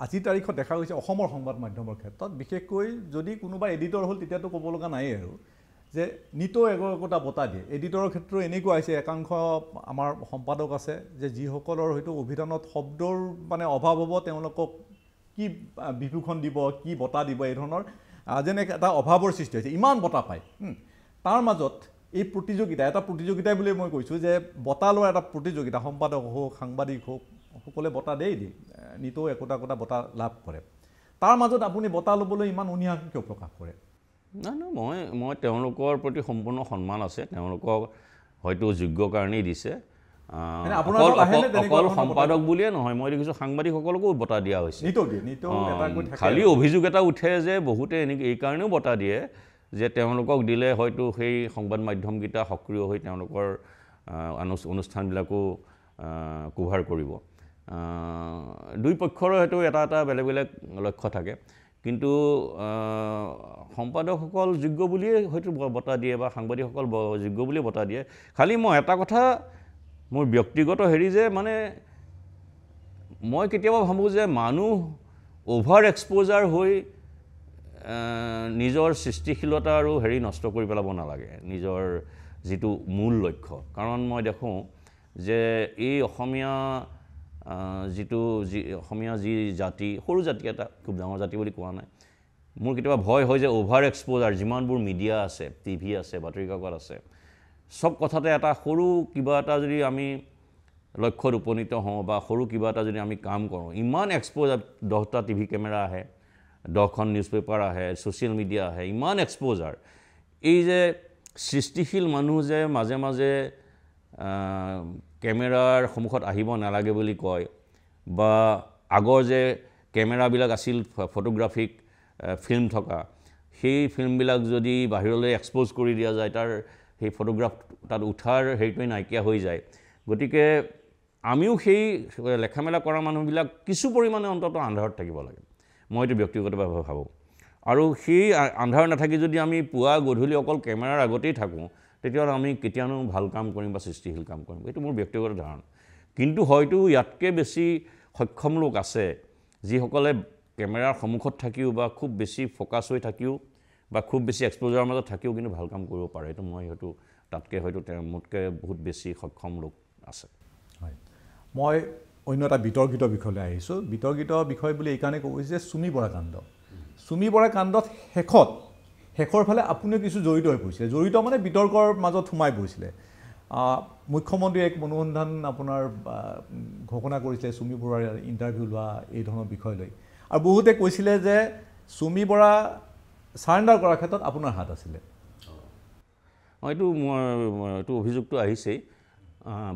আজিৰ তাৰিখত দেখা গৈছে অসমৰ সংবাদ মাধ্যমৰ ক্ষেত্ৰত বিশেষকৈ যদি কোনোবা এডিটৰ হ'ল তেতিয়াতো ক'ব লগা নাই আৰু যে নিতৌ একোটা বঁটা দিয়ে এডিটৰৰ ক্ষেত্ৰত এনেকুৱা হৈছে একাংশ আমাৰ সম্পাদক আছে যে যিসকলৰ হয়তো অভিধানত শব্দৰ মানে অভাৱ হ'ব তেওঁলোকক কি বিভূষণ দিব কি বঁটা দিব এই ধৰণৰ যেনে এটা অভাৱৰ সৃষ্টি হৈছে ইমান বঁটা পায় তাৰ মাজত এই প্ৰতিযোগিতা এটা প্ৰতিযোগিতাই বুলি মই কৈছোঁ যে বঁটা লোৱাৰ এটা প্ৰতিযোগিতা সম্পাদক হওক সাংবাদিক হওক সকলে বঁটা দিয়ে নিতৌ একোটা বঁটা লাভ কৰে তাৰ মাজত আপুনি বঁটা ল'বলৈ ইমান উনিয়া কিয় প্ৰকাশ কৰে মই তেওঁলোকৰ প্ৰতি সম্পূৰ্ণ সন্মান আছে তেওঁলোকক হয়তো যোগ্য কাৰণেই দিছে অকল সম্পাদক বুলিয়ে নহয় মই দেখিছোঁ সাংবাদিকসকলকো বঁটা দিয়া হৈছে খালি অভিযোগ এটা উঠে যে বহুতে এই কাৰণেও বঁটা দিয়ে যে তেওঁলোকক দিলে হয়তো সেই সংবাদ মাধ্যমকেইটা সক্ৰিয় হৈ তেওঁলোকৰ অনুষ্ঠানবিলাকো কভাৰ কৰিব দুই পক্ষৰ হয়তো এটা বেলেগ লক্ষ্য থাকে কিন্তু সম্পাদকসকল যোগ্য বুলিয়ে হয়তো বঁটা দিয়ে বা সাংবাদিকসকল যোগ্য বুলিয়ে বঁটা দিয়ে খালি মই এটা কথা মোৰ ব্যক্তিগত হেৰি যে মানে মই কেতিয়াবা ভাবোঁ যে মানুহ অভাৰ এক্সপ'জাৰ হৈ নিজৰ সৃষ্টিশীলতা আৰু হেৰি নষ্ট কৰি পেলাব নালাগে নিজৰ যিটো মূল লক্ষ্য কাৰণ মই দেখোঁ যে এই অসমীয়া যি জাতি সৰু জাতি এটা খুব ডাঙৰ জাতি বুলি কোৱা নাই মোৰ কেতিয়াবা ভয় হয় যে অভাৰ এক্সপ'জাৰ যিমানবোৰ মিডিয়া আছে টিভি আছে বাতৰি কাকত আছে সব কথাতে এটা সৰু কিবা এটা যদি আমি লক্ষ্যত উপনীত হওঁ বা সৰু কিবা এটা যদি আমি কাম কৰোঁ ইমান এক্সপ'জাৰ 10টা টিভি কেমেৰা আহে 10খন নিউজ পেপাৰ আহে ছ'চিয়েল মিডিয়া আহে ইমান এক্সপ'জাৰ এই যে সৃষ্টিশীল মানুহ যে মাজে মাজে কেমেৰাৰ সন্মুখত আহিব নালাগে বুলি কয় বা আগৰ যে কেমেৰাবিলাক আছিল ফটোগ্ৰাফিক ফিল্ম থকা সেই ফিল্মবিলাক যদি বাহিৰলৈ এক্সপ'জ কৰি দিয়া যায় তাৰ সেই ফটোগ্ৰাফ তাত উঠাৰ হেৰিটোৱে নাইকিয়া হৈ যায় গতিকে আমিও সেই লেখা মেলা কৰা মানুহবিলাক কিছু পৰিমাণে অন্ততঃ আন্ধাৰত থাকিব লাগে মই এইটো ব্যক্তিগতভাৱে ভাবোঁ আৰু সেই আন্ধাৰ নাথাকি যদি আমি পুৱা গধূলি অকল কেমেৰাৰ আগতেই থাকোঁ তেতিয়াহ'লে আমি কেতিয়ানো ভাল কাম কৰিম বা সৃষ্টিশীল কাম কৰিম এইটো মোৰ ব্যক্তিগত ধাৰণা কিন্তু হয়তো ইয়াতকৈ বেছি সক্ষম লোক আছে যিসকলে কেমেৰাৰ সন্মুখত থাকিও বা খুব বেছি ফ'কাছ হৈ থাকিও বা খুব বেছি এক্সপ'জাৰৰ মাজত থাকিও কিন্তু ভাল কাম কৰিব পাৰে এইটো মই হয়তো তাতকৈ হয়তো মোতকৈ বহুত বেছি সক্ষম লোক আছে হয় মই অন্য এটা বিতৰ্কিত বিষয়লৈ আহিছোঁ বিতৰ্কিত বিষয় বুলি এইকাৰণে ক'ব যে চুমি বৰা কাণ্ডত শেষৰ ফালে আপুনিও কিছু জড়িত হৈ পৰিছিলে জড়িত মানে বিতৰ্কৰ মাজত সোমাই পৰিছিলে মুখ্যমন্ত্ৰীয়ে এক অনুসন্ধান আপোনাৰ ঘোষণা কৰিছিলে চুমি বৰাৰ ইণ্টাৰভিউ লোৱা এই ধৰণৰ বিষয় লৈ আৰু বহুতে কৈছিলে যে চুমি বৰা চাৰেণ্ডাৰ কৰাৰ ক্ষেত্ৰত আপোনাৰ হাত আছিলে এইটো অভিযোগটো আহিছেই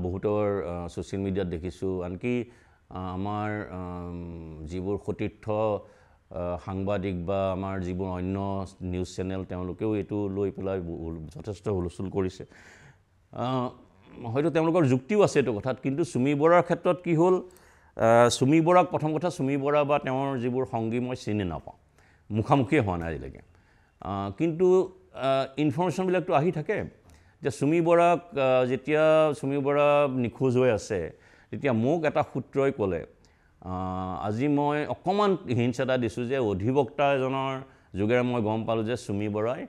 বহুতৰ ছ'চিয়েল মিডিয়াত দেখিছোঁ আনকি আমাৰ যিবোৰ সতীৰ্থ সাংবাদিক বা আমাৰ যিবোৰ অন্য নিউজ চেনেল তেওঁলোকেও এইটো লৈ পেলাই যথেষ্ট হুলস্থুল কৰিছে হয়তো তেওঁলোকৰ যুক্তিও আছে এইটো কথাত কিন্তু চুমি বৰাৰ ক্ষেত্ৰত কি হ'ল চুমি বৰাক প্ৰথম কথা চুমি বৰা বা তেওঁৰ যিবোৰ সংগী মই চিনি নাপাওঁ মুখামুখিয়ে হোৱা নাই আজিলৈকে কিন্তু ইনফৰ্মেশ্যনবিলাকতো আহি থাকে যে চুমি বৰাক যেতিয়া চুমি বৰা নিখোজ হৈ আছে তেতিয়া মোক এটা সূত্ৰই ক'লে আজি মই অকণমান হিণ্টছ এটা দিছোঁ যে অধিবক্তা এজনৰ যোগেৰে মই গম পালোঁ যে চুমি বৰাই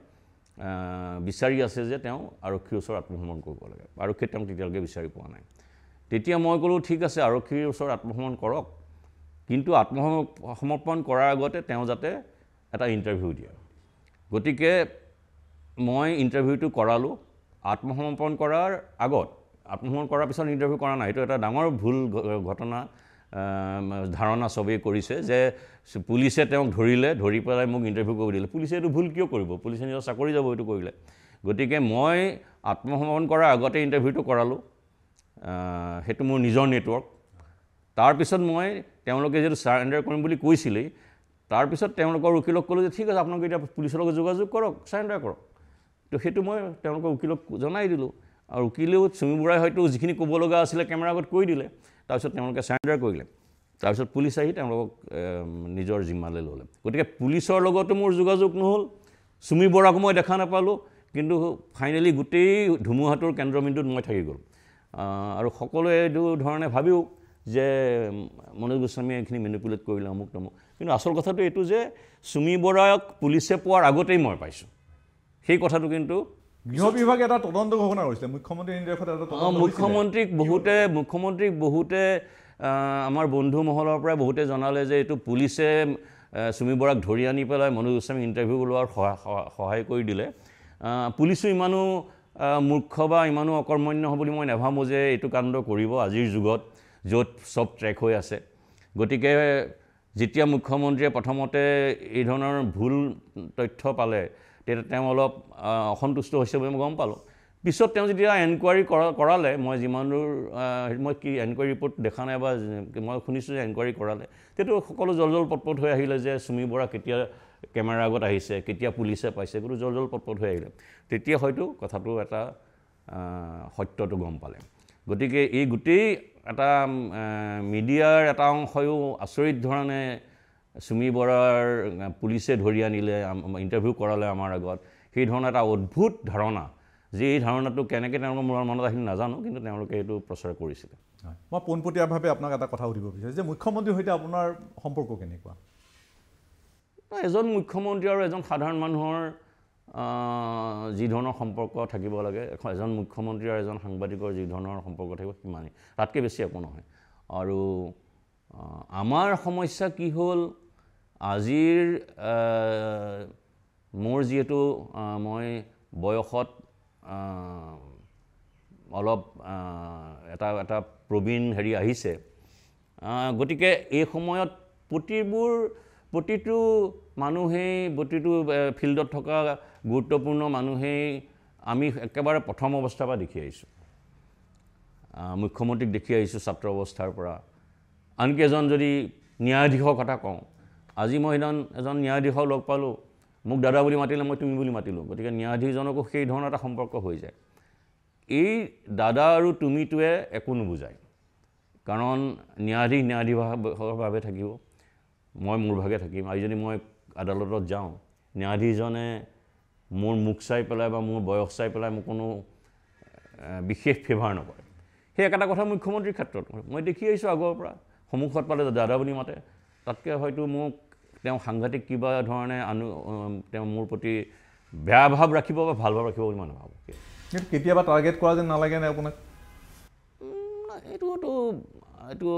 বিচাৰি আছে যে তেওঁ আৰক্ষীৰ ওচৰত আত্মসমৰ্পণ কৰিব লাগে আৰক্ষীয়ে তেওঁক তেতিয়ালৈকে বিচাৰি পোৱা নাই তেতিয়া মই ক'লোঁ ঠিক আছে আৰক্ষীৰ ওচৰত আত্মসমৰ্পণ কৰক কিন্তু আত্মসমৰ্পণ কৰাৰ আগতে তেওঁ যাতে এটা ইণ্টাৰভিউ দিয়ে গতিকে মই ইণ্টাৰভিউটো কৰালোঁ আত্মসমৰ্পণ কৰাৰ আগত আত্মসমৰ্পণ কৰাৰ পিছত ইণ্টাৰভিউ কৰা নাই এইটো এটা ডাঙৰ ভুল ঘটনা ধাৰণা চবেই কৰিছে যে পুলিচে তেওঁক ধৰি পেলাই মোক ইণ্টাৰভিউ কৰিব দিলে পুলিচে এইটো ভুল কিয় কৰিব পুলিচে নিজৰ চাকৰি যাব এইটো কৰিলে গতিকে মই আত্মসমৰ্পণ কৰাৰ আগতে ইণ্টাৰভিউটো কৰালোঁ সেইটো মোৰ নিজৰ নেটৱৰ্ক তাৰপিছত মই তেওঁলোকে যিটো চাৰেণ্ডাৰ কৰিম বুলি কৈছিলেই তাৰপিছত তেওঁলোকৰ উকিলক ক'লোঁ যে ঠিক আছে আপোনালোকে এতিয়া পুলিচৰ লগত যোগাযোগ কৰক চাৰেণ্ডাৰ কৰক তো সেইটো মই তেওঁলোকৰ উকিলক জনাই দিলোঁ আৰু উকিলেও চুমি বৰাই হয়তো যিখিনি ক'ব লগা আছিলে কেমেৰাৰ আগত কৈ দিলে তাৰপিছত তেওঁলোকে চাৰেণ্ডাৰ কৰিলে তাৰপিছত পুলিচ আহি তেওঁলোকক নিজৰ জিম্মালৈ ল'লে গতিকে পুলিচৰ লগতো মোৰ যোগাযোগ নহ'ল চুমি বৰাকো মই দেখা নাপালোঁ কিন্তু ফাইনেলি গোটেই ধুমুহাটোৰ কেন্দ্ৰবিন্দুত মই থাকি গ'ল আৰু সকলোৱে এইটো ধৰণে ভাবিও যে মনোজ গোস্বামীয়ে এইখিনি মেনিপুলেট কৰিলে অমুক তমুক কিন্তু আচল কথাটো এইটো যে চুমি বৰাক পুলিচে পোৱাৰ আগতেই মই পাইছোঁ সেই কথাটো কিন্তু গৃহ বিভাগে এটা তদন্ত ঘোষণা কৰিছিলে মুখ্যমন্ত্ৰী নিৰ্দেশত এটা তদন্ত মুখ্যমন্ত্ৰীক বহুতে আমাৰ বন্ধু মহলৰ পৰা বহুতে জনালে যে এইটো পুলিচে চুমি বৰাক ধৰি আনি পেলাই মনোজ গোস্বামীক ইণ্টাৰভিউ লোৱাৰ সহায় কৰি দিলে পুলিচো ইমানো মূৰ্খ বা ইমানো অকৰ্মণ্য হ'ব বুলি মই নাভাবোঁ যে এইটো কাণ্ড কৰিব আজিৰ যুগত য'ত চব ট্ৰেক হৈ আছে গতিকে যেতিয়া মুখ্যমন্ত্ৰীয়ে প্ৰথমতে এই ধৰণৰ ভুল তথ্য পালে তেতিয়া তেওঁ অলপ অসন্তুষ্ট হৈছে বুলি মই গম পালোঁ পিছত তেওঁ যেতিয়া এনকুৱাৰী কৰালে মই যিমান দূৰ মই কি এনকুৱাৰী ৰিপৰ্ট দেখা নাই বা মই শুনিছোঁ যে এনকুৱাৰী কৰালে তেতিয়া সকলো জল পটপট হৈ আহিলে যে চুমি বৰা কেতিয়া কেমেৰাৰ আগত আহিছে কেতিয়া পুলিচে পাইছে কোনো জল পটপট হৈ আহিলে তেতিয়া হয়তো কথাটো এটা সত্যটো গম পালে গতিকে এই গোটেই এটা মিডিয়াৰ এটা অংশয়ো আচৰিত ধৰণে চুমি বৰাৰ পুলিচে ধৰি আনিলে ইণ্টাৰভিউ কৰালে আমাৰ আগত সেই ধৰণৰ এটা অদ্ভুত ধাৰণা যে এই ধাৰণাটো কেনেকৈ তেওঁলোকৰ মূৰৰ মনত আহিল নাজানো কিন্তু তেওঁলোকে এইটো প্ৰচাৰ কৰিছিলে মই পোনপটীয়াভাৱে আপোনাক এটা কথা সুধিব বিচাৰিছোঁ যে মুখ্যমন্ত্ৰীৰ সৈতে আপোনাৰ সম্পৰ্ক কেনেকুৱা এজন মুখ্যমন্ত্ৰী আৰু এজন সাধাৰণ মানুহৰ যি ধৰণৰ সম্পৰ্ক থাকিব লাগে এজন মুখ্যমন্ত্ৰী আৰু এজন সাংবাদিকৰ যি ধৰণৰ সম্পৰ্ক থাকিব সিমানেই তাতকৈ বেছি একো নহয় আৰু আমাৰ সমস্যা কি হ'ল আজিৰ মোৰ যিহেতু মই বয়সত অলপ এটা প্ৰবীণ হেৰি আহিছে গতিকে এই সময়ত প্ৰতিটো মানুহেই প্ৰতিটো ফিল্ডত থকা গুৰুত্বপূৰ্ণ মানুহেই আমি একেবাৰে প্ৰথম অৱস্থাৰ পৰা দেখি আহিছোঁ মুখ্যমন্ত্ৰীক দেখি আহিছোঁ ছাত্ৰ অৱস্থাৰ পৰা আনকি এজন যদি ন্যায়াধীশৰ কথা কওঁ আজি মই এজন ন্যায়াধীশক লগ পালোঁ মোক দাদা বুলি মাতিলে মই তুমি বুলি মাতিলোঁ গতিকে ন্যায়াধীশজনকো সেই ধৰণৰ এটা সম্পৰ্ক হৈ যায় এই দাদা আৰু তুমিটোৱে একো নুবুজায় কাৰণ ন্যায়াধীশৰ বাবে থাকিব মই মোৰ ভাগে থাকিম আজি যদি মই আদালতত যাওঁ ন্যায়াধীশজনে মোৰ মুখ চাই পেলাই বা মোৰ বয়স চাই পেলাই মোক কোনো বিশেষ ফেভাৰ নকৰে সেই একেটা কথা মুখ্যমন্ত্ৰীৰ ক্ষেত্ৰত মই দেখি আহিছোঁ আগৰ পৰা সন্মুখত পালে দাদা বুলি মাতে তাতকৈ হয়তো মোক তেওঁ সাংঘাতিক কিবা ধৰণে তেওঁ মোৰ প্ৰতি বেয়া ভাৱ ৰাখিব বা ভাল ভাৱ ৰাখিব বুলি মই নাভাবোঁ কিন্তু কেতিয়াবা টাৰ্গেট কৰা যেন নালাগে নে আপোনাক এইটো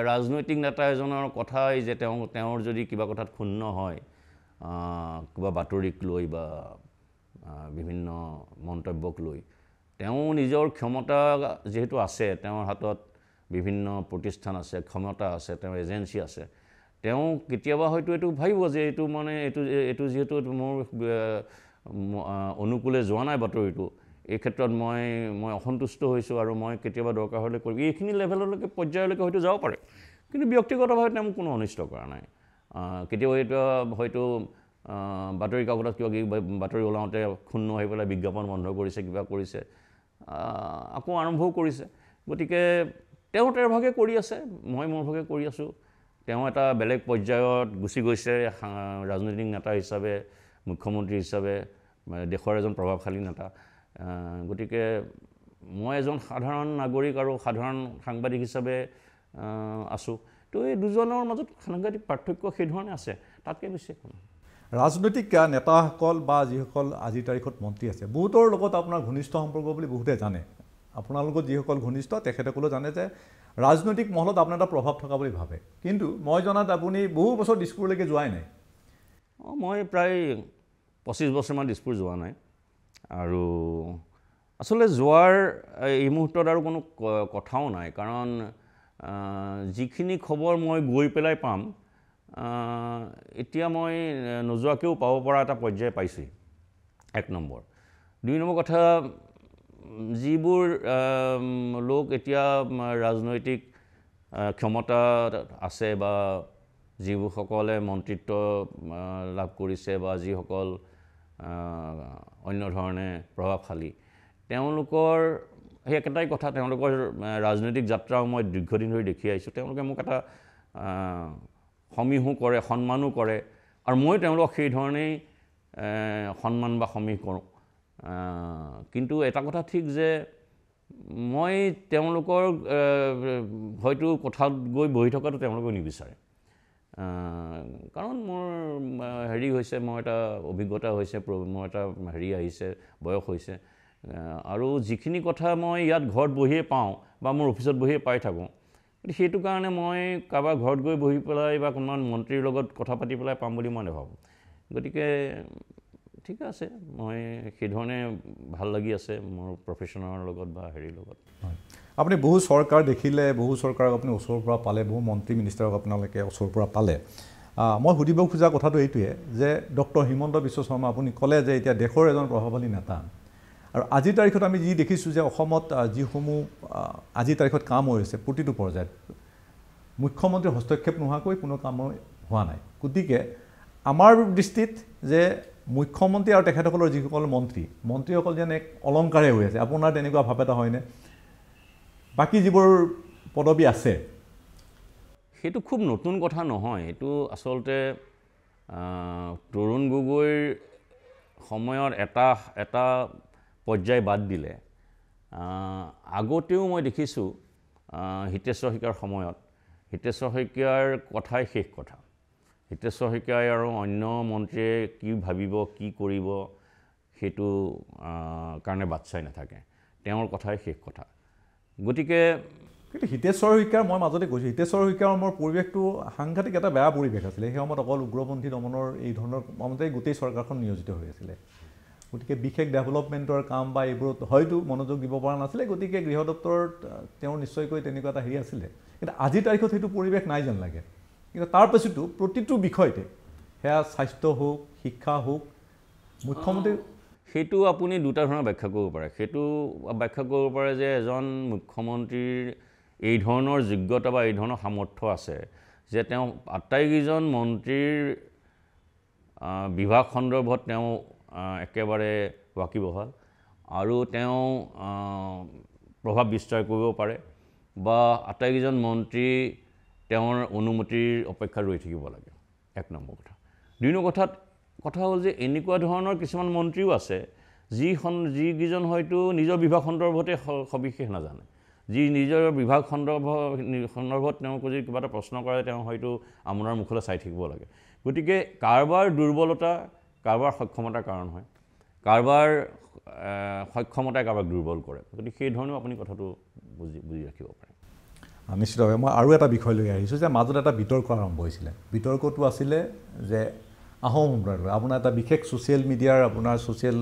ৰাজনৈতিক নেতা এজনৰ কথাই যে তেওঁৰ যদি কিবা কথাত ক্ষুণ্ণ হয় কিবা বাতৰিক লৈ বা বিভিন্ন মন্তব্যক লৈ তেওঁ নিজৰ ক্ষমতা যিহেতু আছে তেওঁৰ হাতত বিভিন্ন প্ৰতিষ্ঠান আছে ক্ষমতা আছে তেওঁৰ এজেঞ্চি আছে তেওঁ কেতিয়াবা হয়তো এইটো ভাবিব যে এইটো মানে এইটো যিহেতু মোৰ অনুকূলে যোৱা নাই বাতৰিটো এই ক্ষেত্ৰত মই অসন্তুষ্ট হৈছোঁ আৰু মই কেতিয়াবা দৰকাৰ হ'লে কৰিম এইখিনি লেভেললৈকে পৰ্যায়লৈকে হয়তো যাব পাৰে কিন্তু ব্যক্তিগতভাৱে তেওঁ কোনো অনিষ্ট কৰা নাই কেতিয়াবা এইটো হয়তো বাতৰি কাকতত কিবা বাতৰি ওলাওঁতে ক্ষুণ্ণ হৈ পেলাই বিজ্ঞাপন বন্ধ কৰিছে কিবা কৰিছে আকৌ আৰম্ভও কৰিছে গতিকে তেওঁ তেওঁৰ ভাগে কৰি আছে মই মোৰ ভাগে কৰি আছোঁ তেওঁ এটা বেলেগ পৰ্যায়ত গুচি গৈছে ৰাজনৈতিক নেতা হিচাপে মুখ্যমন্ত্ৰী হিচাপে দেশৰ এজন প্ৰভাৱশালী নেতা গতিকে মই এজন সাধাৰণ নাগৰিক আৰু সাধাৰণ সাংবাদিক হিচাপে আছোঁ তো এই দুজনৰ মাজত সাংঘাতিক পাৰ্থক্য সেইধৰণে আছে তাতকৈ বেছি একো নহয় ৰাজনৈতিক নেতাসকল বা যিসকল আজিৰ তাৰিখত মন্ত্ৰী আছে বহুতৰ লগত আপোনাৰ ঘনিষ্ঠ সম্পৰ্ক বুলি বহুতে জানে আপোনাৰ লগত যিসকল ঘনিষ্ঠ তেখেতসকলেও জানে যে ৰাজনৈতিক মহলত আপোনাৰ এটা প্ৰভাৱ থকা বুলি ভাবে কিন্তু মই জনাত আপুনি বহু বছৰ দিছপুৰলৈকে যোৱাই নাই মই প্ৰায় 25 বছৰমান দিছপুৰ যোৱা নাই আৰু আচলতে যোৱাৰ এই মুহূৰ্তত আৰু কোনো কথাও নাই কাৰণ যিখিনি খবৰ মই গৈ পেলাই পাম এতিয়া মই নোযোৱাকৈও পাব পৰা এটা পৰ্যায় পাইছোঁ 1 নম্বৰ 2 নম্বৰ কথা যিবোৰ লোক এতিয়া ৰাজনৈতিক ক্ষমতা আছে বা যিসকলে মন্ত্ৰিত্ব লাভ কৰিছে বা যিসকল অন্য ধৰণে প্ৰভাৱশালী তেওঁলোকৰ সেই একেটাই কথা তেওঁলোকৰ ৰাজনৈতিক যাত্ৰাও মই দীৰ্ঘদিন ধৰি দেখি আহিছোঁ তেওঁলোকে মোক এটা সমীহো কৰে সন্মানো কৰে আৰু মই তেওঁলোকক সেই ধৰণেই সন্মান বা সমীহ কৰোঁ কিন্তু এটা কথা ঠিক যে মই তেওঁলোকৰ হয়তো কথাত গৈ বহি থকাটো তেওঁলোকে নিবিচাৰে কাৰণ মোৰ হেৰি হৈছে মই এটা অভিজ্ঞতা হৈছে মই এটা হেৰি আহিছে বয়স হৈছে আৰু যিখিনি কথা মই ইয়াত ঘৰত বহিয়ে পাওঁ বা মোৰ অফিচত বহিয়ে পাই থাকোঁ গতিকে সেইটো কাৰণে মই কাৰোবাৰ ঘৰত গৈ বহি পেলাই বা কোনোবা মন্ত্ৰীৰ লগত কথা পাতি পেলাই পাম বুলি মই নাভাবোঁ গতিকে ঠিক আছে মই সেইধৰণে ভাল লাগি আছে মোৰ প্ৰফেশ্যনৰ লগত বা হেৰিৰ লগত আপুনি বহু চৰকাৰ দেখিলে বহু চৰকাৰক আপুনি ওচৰৰ পৰা পালে বহু মন্ত্ৰী মিনিষ্টাৰক আপোনালোকে ওচৰৰ পৰা পালে মই সুধিব খোজা কথাটো এইটোৱে যে ডক্টৰ হিমন্ত বিশ্ব শৰ্মা আপুনি ক'লে যে এতিয়া দেশৰ এজন প্ৰভাৱশালী নেতা আৰু আজিৰ তাৰিখত আমি যি দেখিছোঁ যে অসমত যিসমূহ আজিৰ তাৰিখত কাম হৈ আছে প্ৰতিটো পৰ্যায়ত মুখ্যমন্ত্ৰীৰ হস্তক্ষেপ নোহোৱাকৈ কোনো কাম হোৱা নাই গতিকে আমাৰ দৃষ্টিত যে মুখ্যমন্ত্ৰী আৰু তেখেতসকলৰ যিসকল মন্ত্ৰীসকল যেন এক অলংকাৰে হৈ আছে আপোনাৰ তেনেকুৱা ভাৱ এটা হয়নে বাকী যিবোৰ পদবী আছে সেইটো খুব নতুন কথা নহয় এইটো আচলতে তৰুণ গগৈৰ সময়ত এটা পৰ্যায় বাদ দিলে আগতেও মই দেখিছোঁ হিতেশ্বৰ শইকীয়াৰ সময়ত হিতেশ্বৰ শইকীয়াৰ কথাই শেষ কথা হিতেশ্বৰ শইকীয়াই আৰু অন্য মন্ত্ৰীয়ে কি ভাবিব কি কৰিব সেইটো কাৰণে বাট চাই নাথাকে তেওঁৰ কথাই শেষ কথা গতিকে কিন্তু হিতেশ্বৰ শইকীয়াৰ মই মাজতে কৈছোঁ হিতেশ্বৰ শইকীয়াৰ মোৰ পৰিৱেশটো সাংঘাতিক এটা বেয়া পৰিৱেশ আছিলে সেই সময়ত অকল উগ্ৰপন্থী দমনৰ এই ধৰণৰ মতে গোটেই চৰকাৰখন নিয়োজিত হৈ আছিলে গতিকে বিশেষ ডেভেলপমেণ্টৰ কাম বা এইবোৰত হয়তো মনোযোগ দিব পৰা নাছিলে গতিকে গৃহ দপ্তৰত তেওঁৰ নিশ্চয়কৈ তেনেকুৱা এটা হেৰি আছিলে কিন্তু আজিৰ তাৰিখত সেইটো পৰিৱেশ নাই যেন লাগে কিন্তু তাৰ পাছতো প্ৰতিটো বিষয়তে সেয়া স্বাস্থ্য হওক শিক্ষা হওক মুখ্যমন্ত্ৰী সেইটো আপুনি দুটা ধৰণৰ ব্যাখ্যা কৰিব পাৰে সেইটো ব্যাখ্যা কৰিব পাৰে যে এজন মুখ্যমন্ত্ৰীৰ এই ধৰণৰ যোগ্যতা বা এই ধৰণৰ সামৰ্থ্য আছে যে তেওঁ আটাইকেইজন মন্ত্ৰীৰ বিভাগ সন্দৰ্ভত তেওঁ একেবাৰে ৱাকিবহাল আৰু তেওঁ প্ৰভাৱ বিস্তাৰ কৰিব পাৰে বা আটাইকেইজন মন্ত্ৰী তেওঁৰ অনুমতিৰ অপেক্ষাত ৰৈ থাকিব লাগে এক নম্বৰ কথা দুই নম্বৰ কথা হ'ল যে এনেকুৱা ধৰণৰ কিছুমান মন্ত্ৰীও আছে যিকেইজন হয়তো নিজৰ বিভাগ সন্দৰ্ভতে সবিশেষ নাজানে যি নিজৰ বিভাগ সন্দৰ্ভত তেওঁক যদি কিবা এটা প্ৰশ্ন কৰে তেওঁ হয়তো আপোনাৰ মুখলৈ চাই থাকিব লাগে গতিকে কাৰোবাৰ দুৰ্বলতা কাৰোবাৰ সক্ষমতাৰ কাৰণ হয় কাৰোবাৰ সক্ষমতাই কাৰোবাক দুৰ্বল কৰে গতিকে সেই ধৰণেও আপুনি কথাটো বুজি ৰাখিব পাৰে নিশ্চিতভাৱে মই আৰু এটা বিষয় লৈ আহিছোঁ যে মাজত এটা বিতৰ্ক আৰম্ভ হৈছিলে বিতৰ্কটো আছিলে যে আহোম সম্প্ৰদায়ৰ আপোনাৰ এটা বিশেষ ছ'চিয়েল মিডিয়াৰ আপোনাৰ ছ'চিয়েল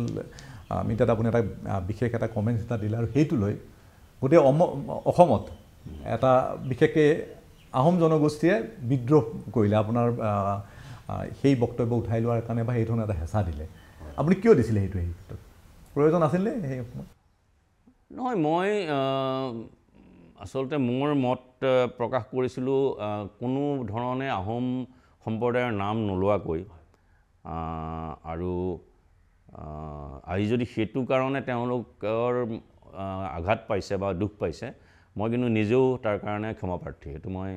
মিডিয়াত আপুনি এটা বিশেষ এটা কমেণ্টছ এটা দিলে আৰু সেইটো লৈ গোটেই অসমত এটা বিশেষকৈ আহোম জনগোষ্ঠীয়ে বিদ্ৰোহ কৰিলে আপোনাৰ সেই বক্তব্য উঠাই লোৱাৰ কাৰণে বা সেই ধৰণৰ এটা হেঁচা দিলে আপুনি কিয় দিছিলে সেইটো সেই ক্ষেত্ৰত প্ৰয়োজন আছিলে সেই সময়ত নহয় মই আচলতে মোৰ মত প্ৰকাশ কৰিছিলোঁ কোনো ধৰণে আহোম সম্প্ৰদায়ৰ নাম নোলোৱাকৈ আৰু আজি যদি সেইটো কাৰণে তেওঁলোকৰ আঘাত পাইছে বা দুখ পাইছে মই কিন্তু নিজেও তাৰ কাৰণে ক্ষমাপ্ৰাৰ্থী সেইটো মই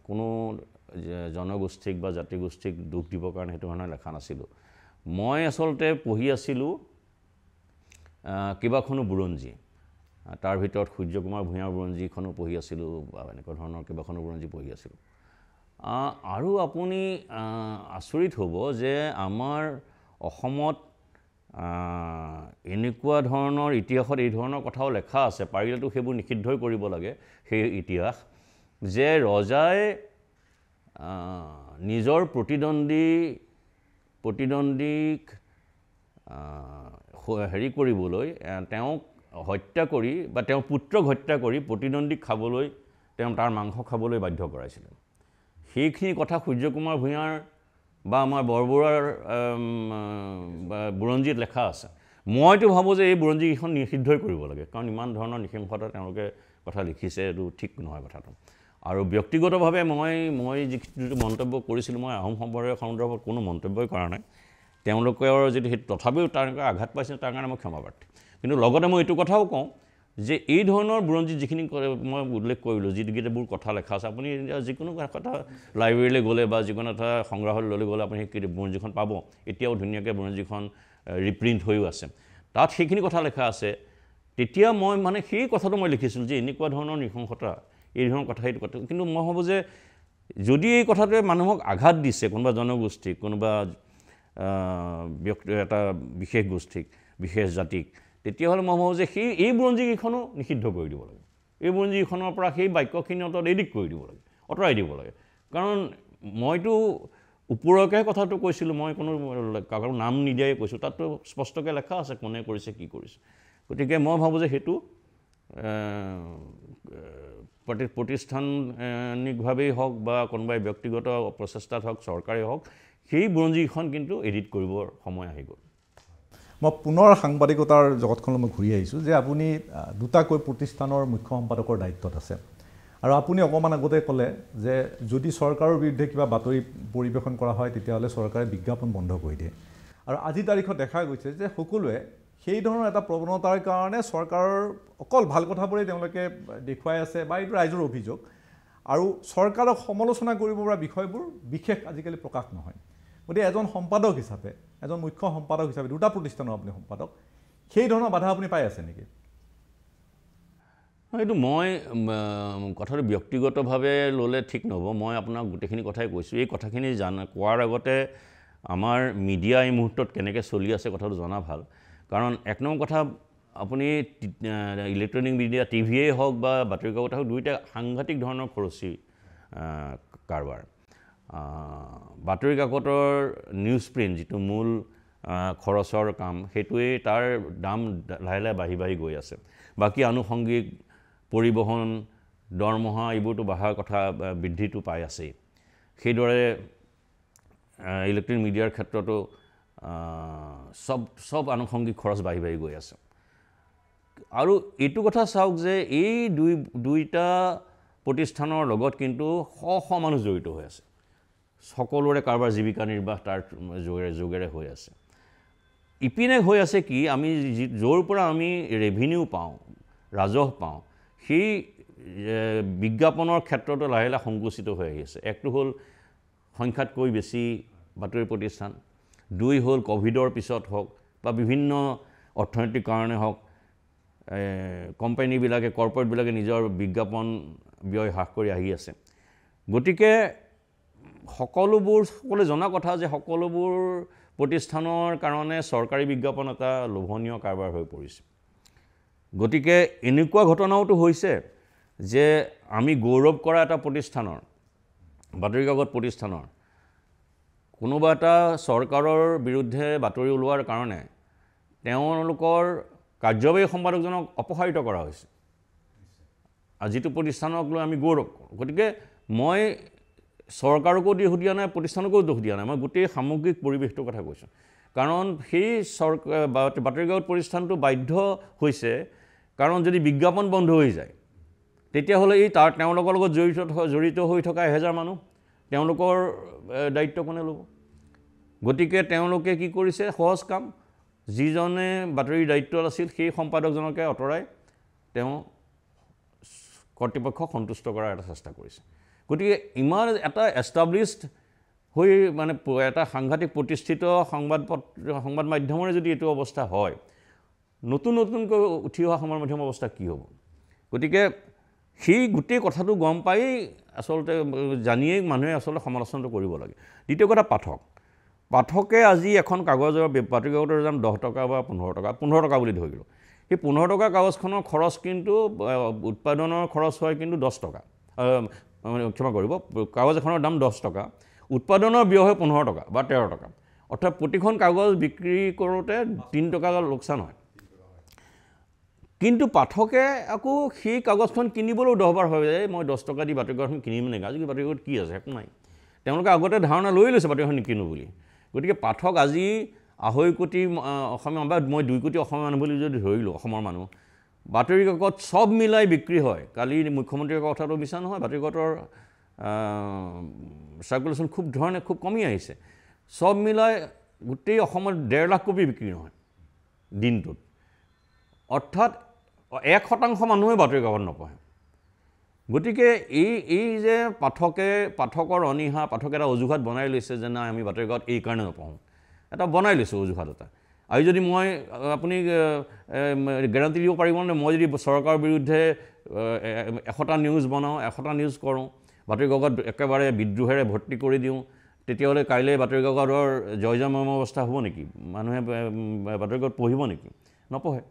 কোনো জনগোষ্ঠীক বা জাতিগোষ্ঠীক দুখ দিবৰ কাৰণে সেইটো ধৰণে লেখা নাছিলোঁ মই আচলতে পঢ়ি আছিলোঁ কেইবাখনো বুৰঞ্জী তাৰ ভিতৰত সূৰ্যকুমাৰ ভূঞাৰ বুৰঞ্জীখনো পঢ়ি আছিলোঁ বা এনেকুৱা ধৰণৰ কেইবাখনো বুৰঞ্জী পঢ়ি আছিলোঁ আৰু আপুনি আচৰিত হ'ব যে আমাৰ অসমত এনেকুৱা ধৰণৰ ইতিহাসত এই ধৰণৰ কথাও লেখা আছে পাৰিলেতো সেইবোৰ নিষিদ্ধই কৰিব লাগে সেই ইতিহাস যে ৰজাই নিজৰ প্ৰতিদ্বন্দ্বীক হেৰি কৰিবলৈ তেওঁক হত্যা কৰি বা তেওঁৰ পুত্ৰক হত্যা কৰি প্ৰতিদ্বন্দ্বীক খাবলৈ তেওঁ তাৰ মাংস খাবলৈ বাধ্য কৰাইছিলে সেইখিনি কথা সূৰ্যকুমাৰ ভূঞাৰ বা আমাৰ বৰবৰুৱাৰ বুৰঞ্জীত লেখা আছে মইতো ভাবোঁ যে এই বুৰঞ্জীকেইখন নিষিদ্ধই কৰিব লাগে কাৰণ ইমান ধৰণৰ নৃশংসতা তেওঁলোকে কথা লিখিছে এইটো ঠিক নহয় কথাটো আৰু ব্যক্তিগতভাৱে মই যিটো মন্তব্য কৰিছিলোঁ মই আহোম সম্প্ৰদায়ৰ সন্দৰ্ভত কোনো মন্তব্যই কৰা নাই তেওঁলোকৰ যদি তথাপিও তেওঁলোকে আঘাত পাইছে তাৰ কাৰণে মই ক্ষমাপ্ৰাৰ্থী কিন্তু লগতে মই এইটো কথাও কওঁ যে এই ধৰণৰ বুৰঞ্জী যিখিনি মই উল্লেখ কৰিলোঁ যিকেইটাবোৰ কথা লেখা আছে আপুনি যিকোনো কথা লাইব্ৰেৰীলৈ গ'লে বা যিকোনো এটা সংগ্ৰহালয়লৈ গ'লে আপুনি সেই বুৰঞ্জীখন পাব এতিয়াও ধুনীয়াকৈ বুৰঞ্জীখন ৰিপ্ৰিণ্ট হৈও আছে তাত সেইখিনি কথা লেখা আছে তেতিয়া মই মানে সেই কথাটো মই লিখিছিলোঁ যে এনেকুৱা ধৰণৰ নৃশংসতা এই ধৰণৰ কথা এইটো কথা কিন্তু মই ভাবোঁ যে যদি এই কথাটোৱে মানুহক আঘাত দিছে কোনোবা জনগোষ্ঠীক কোনোবা ব্যক্তি এটা বিশেষ গোষ্ঠীক বিশেষ জাতিক তেতিয়াহ'লে মই ভাবোঁ যে এই বুৰঞ্জীকেইখনো নিষিদ্ধ কৰি দিব লাগে এই বুৰঞ্জীকেইখনৰ পৰা সেই বাক্যখিনি অন্তত এডিট কৰি দিব লাগে আঁতৰাই দিব লাগে কাৰণ মইতো ওপৰকৈ কথাটো কৈছিলোঁ মই কোনো কাৰো নাম নিদিয়াই কৈছোঁ তাততো স্পষ্টকৈ লেখা আছে কোনে কৰিছে কি কৰিছে গতিকে মই ভাবোঁ যে সেইটো প্ৰতিষ্ঠানিকভাৱেই হওক বা কোনোবাই ব্যক্তিগত প্ৰচেষ্টাত হওক চৰকাৰেই হওক সেই বুৰঞ্জীখন কিন্তু এডিট কৰিবৰ সময় আহি গ'ল মই পুনৰ সাংবাদিকতাৰ জগতখনলৈ মই ঘূৰি আহিছোঁ যে আপুনি দুটাকৈ প্ৰতিষ্ঠানৰ মুখ্য সম্পাদকৰ দায়িত্বত আছে আৰু আপুনি অকণমান আগতে ক'লে যে যদি চৰকাৰৰ বিৰুদ্ধে কিবা বাতৰি পৰিৱেশন কৰা হয় তেতিয়াহ'লে চৰকাৰে বিজ্ঞাপন বন্ধ কৰি দিয়ে আৰু আজি তাৰিখত দেখা গৈছে যে সকলোৱে সেই ধৰণৰ এটা প্ৰৱণতাৰ কাৰণে চৰকাৰৰ অকল ভাল কথাবোৰেই তেওঁলোকে দেখুৱাই আছে বা এইটো ৰাইজৰ অভিযোগ আৰু চৰকাৰক সমালোচনা কৰিব পৰা বিষয়বোৰ বিশেষ আজিকালি প্ৰকাশ নহয় গতিকে এজন সম্পাদক হিচাপে এজন মুখ্য সম্পাদক হিচাপে দুটা প্ৰতিষ্ঠানৰ আপুনি সম্পাদক সেই ধৰণৰ বাধা আপুনি পাই আছে নেকি এইটো মই কথাটো ব্যক্তিগতভাৱে ল'লে ঠিক নহ'ব মই আপোনাক গোটেইখিনি কথাই কৈছোঁ এই কথাখিনি কোৱাৰ আগতে আমাৰ মিডিয়া এই মুহূৰ্তত কেনেকৈ চলি আছে কথাটো জনা ভাল কাৰণ এক নম্বৰ কথা আপুনি ইলেক্ট্ৰনিক মিডিয়া টিভিয়েই হওক বা বাতৰি কাকত হওক দুয়োটা সাংঘাতিক ধৰণৰ খৰচী কাৰবাৰ বাতৰি কাকতৰ নিউজ প্ৰিণ্ট যিটো মূল খৰচৰ কাম সেইটোৱেই তাৰ দাম লাহে লাহে বাঢ়ি গৈ আছে বাকী আনুষংগিক পৰিবহণ দৰমহা এইবোৰতো বঢ়াৰ কথা বৃদ্ধিটো পাই আছেই সেইদৰে ইলেক্ট্ৰনিক মিডিয়াৰ ক্ষেত্ৰতো সব আনুষংগিক খৰচ বাঢ়ি গৈ আছে আৰু এইটো কথা চাওক যে এই দুইটা প্ৰতিষ্ঠানৰ লগত কিন্তু শ মানুহ জড়িত হৈ আছে সকলোৰে কাৰোবাৰ জীৱিকা নিৰ্বাহ তাৰ যোগেৰে হৈ আছে ইপিনে হৈ আছে কি আমি য'ৰ পৰা আমি ৰেভিনিউ পাওঁ ৰাজহ পাওঁ সেই বিজ্ঞাপনৰ ক্ষেত্ৰতো লাহে লাহে সংকুচিত হৈ আহি আছে একটো হ'ল সংখ্যাতকৈ বেছি বাতৰি প্ৰতিষ্ঠান দুই হ'ল ক'ভিডৰ পিছত হওক বা বিভিন্ন অৰ্থনৈতিক কাৰণে হওক কোম্পানীবিলাকে কৰ্পৰেটবিলাকে নিজৰ বিজ্ঞাপন ব্যয় হ্ৰাস কৰি আহি আছে গতিকে সকলোৱে জনা কথা যে সকলোবোৰ প্ৰতিষ্ঠানৰ কাৰণে চৰকাৰী বিজ্ঞাপন এটা লোভনীয় কাৰবাৰ হৈ পৰিছে গতিকে এনেকুৱা ঘটনাওতো হৈছে যে আমি গৌৰৱ কৰা এটা প্ৰতিষ্ঠানৰ বাতৰি কাকত প্ৰতিষ্ঠানৰ কোনোবা এটা চৰকাৰৰ বিৰুদ্ধে বাতৰি ওলোৱাৰ কাৰণে তেওঁলোকৰ কাৰ্যবাহী সম্পাদকজনক অপসাৰিত কৰা হৈছে আৰু যিটো প্ৰতিষ্ঠানক লৈ আমি গৌৰৱ কৰোঁ গতিকে মই চৰকাৰকো দোষ দিয়া নাই প্ৰতিষ্ঠানকো দোষ দিয়া নাই মই গোটেই সামগ্ৰিক পৰিৱেশটোৰ কথা কৈছোঁ কাৰণ সেই বাতৰি কাকত প্ৰতিষ্ঠানটো বাধ্য হৈছে কাৰণ যদি বিজ্ঞাপন বন্ধ হৈ যায় তেতিয়াহ'লে তেওঁলোকৰ লগত জড়িত হৈ থকা 1000 মানুহ তেওঁলোকৰ দায়িত্ব কোনে ল'ব গতিকে তেওঁলোকে কি কৰিছে সহজ কাম যিজনে বাতৰিৰ দায়িত্বত আছিল সেই সম্পাদকজনকে আঁতৰাই তেওঁ কৰ্তৃপক্ষক সন্তুষ্ট কৰাৰ এটা চেষ্টা কৰিছে গতিকে ইমান এটা এষ্টাব্লিছড হৈ মানে এটা সাংঘাতিক প্ৰতিষ্ঠিত সংবাদ মাধ্যমৰে যদি এইটো অৱস্থা হয় নতুনকৈ উঠি অহা সংবাদ মাধ্যমৰ অৱস্থা কি হ'ব গতিকে সেই গোটেই কথাটো গম পাই আচলতে জানিয়েই মানুহে আচলতে সমালোচনাটো কৰিব লাগে দ্বিতীয় কথা পাঠকে আজি এখন কাগজৰ বাতৰি কাকতৰ দাম 10 টকা বা 15 টকা বুলি ধৰিলোঁ সেই 15 টকা কাগজখনৰ খৰচ কিন্তু উৎপাদনৰ খৰচ হয় কিন্তু 10 টকা ক্ষমা কৰিব কাগজ এখনৰ দাম 10 টকা উৎপাদনৰ ব্যয় হয় 15 টকা বা 13 টকা অৰ্থাৎ প্ৰতিখন কাগজ বিক্ৰী কৰোঁতে 3 টকা লোকচান হয় কিন্তু পাঠকে আকৌ সেই কাগজখন কিনিবলৈও 10 বাৰ হয় যে মই 10 টকা দি বাতৰি কাকতখন কিনিম নেকি আজি বাতৰি কাকত কি আছে একো নাই তেওঁলোকে আগতে ধাৰণা লৈ লৈছে বাতৰিখন নিকিনো বুলি গতিকে পাঠক আজি 2.5 কোটি অসমীয়া বা মই 2 কোটি অসমীয়া মানুহ বুলি যদি ধৰিলোঁ অসমৰ মানুহ বাতৰি কাকত সব মিলাই বিক্ৰী হয় কালি মুখ্যমন্ত্ৰীৰ কথাটো বিচাৰ নহয় বাতৰি কাকতৰ চাৰ্কুলেশ্যন খুব কমি আহিছে সব মিলাই গোটেই অসমত 1.5 লাখ কপি বিক্ৰী নহয় দিনটোত অৰ্থাৎ 1% মানুহে বাতৰি কাকত নপঢ়ে গতিকে এই যে পাঠকৰ অনীহা পাঠকে এটা অজুহাত বনাই লৈছে যে নাই আমি বাতৰি কাকত এই কাৰণে নপঢ়োঁ এটা বনাই লৈছোঁ অজুহাত এটা আজি যদি মই আপুনি গেৰাণ্টি দিব পাৰিবনে মই যদি চৰকাৰৰ বিৰুদ্ধে 100টা নিউজ বনাওঁ 100টা নিউজ কৰোঁ বাতৰি কাকত একেবাৰে বিদ্ৰোহেৰে ভৰ্তি কৰি দিওঁ তেতিয়াহ'লে কাইলৈ বাতৰি কাকতৰ জয়ময় অৱস্থা হ'ব নেকি মানুহে বাতৰি কাকত পঢ়িব নেকি নপঢ়ে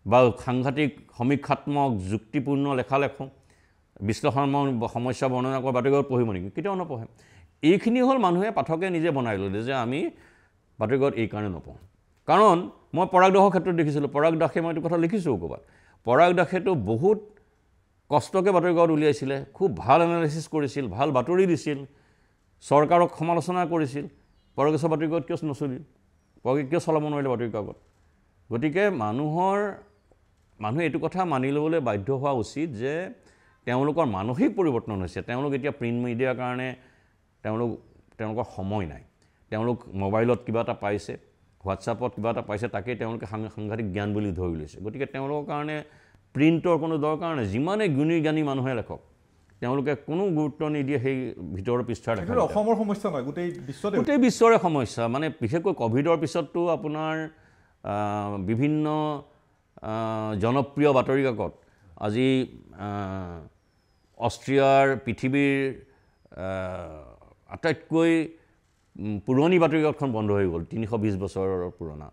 বা সাংঘাতিক সমীক্ষাত্মক যুক্তিপূৰ্ণ লেখা লেখোঁ বিশ্লেষণাত্মক সমস্যা বৰ্ণনা কৰা বাতৰি কাকত পঢ়িব নেকি কেতিয়াও নপঢ়ে এইখিনি হ'ল মানুহে পাঠকে নিজে বনাই ল'লে যে আমি বাতৰি কাকত এই কাৰণে নপঢ়োঁ কাৰণ মই পৰাগ দাসৰ ক্ষেত্ৰত দেখিছিলোঁ পৰাগ দাসে মই এইটো কথা লিখিছোঁ ক'ৰবাত পৰাগ দাসেতো বহুত কষ্টকৈ বাতৰি কাকত উলিয়াইছিলে খুব ভাল এনালাইচিছ কৰিছিল ভাল বাতৰি দিছিল চৰকাৰক সমালোচনা কৰিছিল পৰাগে বাতৰি কাকত কিয় নচলিল পৰাগে কিয় চলাব নোৱাৰিলে বাতৰি কাকত গতিকে মানুহে এইটো কথা মানি ল'বলৈ বাধ্য হোৱা উচিত যে তেওঁলোকৰ মানসিক পৰিৱৰ্তন হৈছে তেওঁলোক এতিয়া প্ৰিণ্ট মিডিয়াৰ কাৰণে তেওঁলোকৰ সময় নাই তেওঁলোক মোবাইলত কিবা এটা পাইছে হোৱাটছআপত কিবা এটা পাইছে তাকেই তেওঁলোকে সাংঘাতিক জ্ঞান বুলি ধৰি লৈছে গতিকে তেওঁলোকৰ কাৰণে প্ৰিণ্টৰ কোনো দৰকাৰ নাই যিমানে গুণী জ্ঞানী মানুহে লেখক তেওঁলোকে কোনো গুৰুত্ব নিদিয়ে সেই ভিতৰৰ পৃষ্ঠাৰ লেখা অসমৰ সমস্যা নহয় গোটেই বিশ্বৰে সমস্যা মানে বিশেষকৈ ক'ভিডৰ পিছততো আপোনাৰ বিভিন্ন জনপ্ৰিয় বাতৰি কাকত আজি অষ্ট্ৰিয়াৰ পৃথিৱীৰ আটাইতকৈ পুৰণি বাতৰি কাকতখন বন্ধ হৈ গ'ল 320 বছৰৰ পুৰণা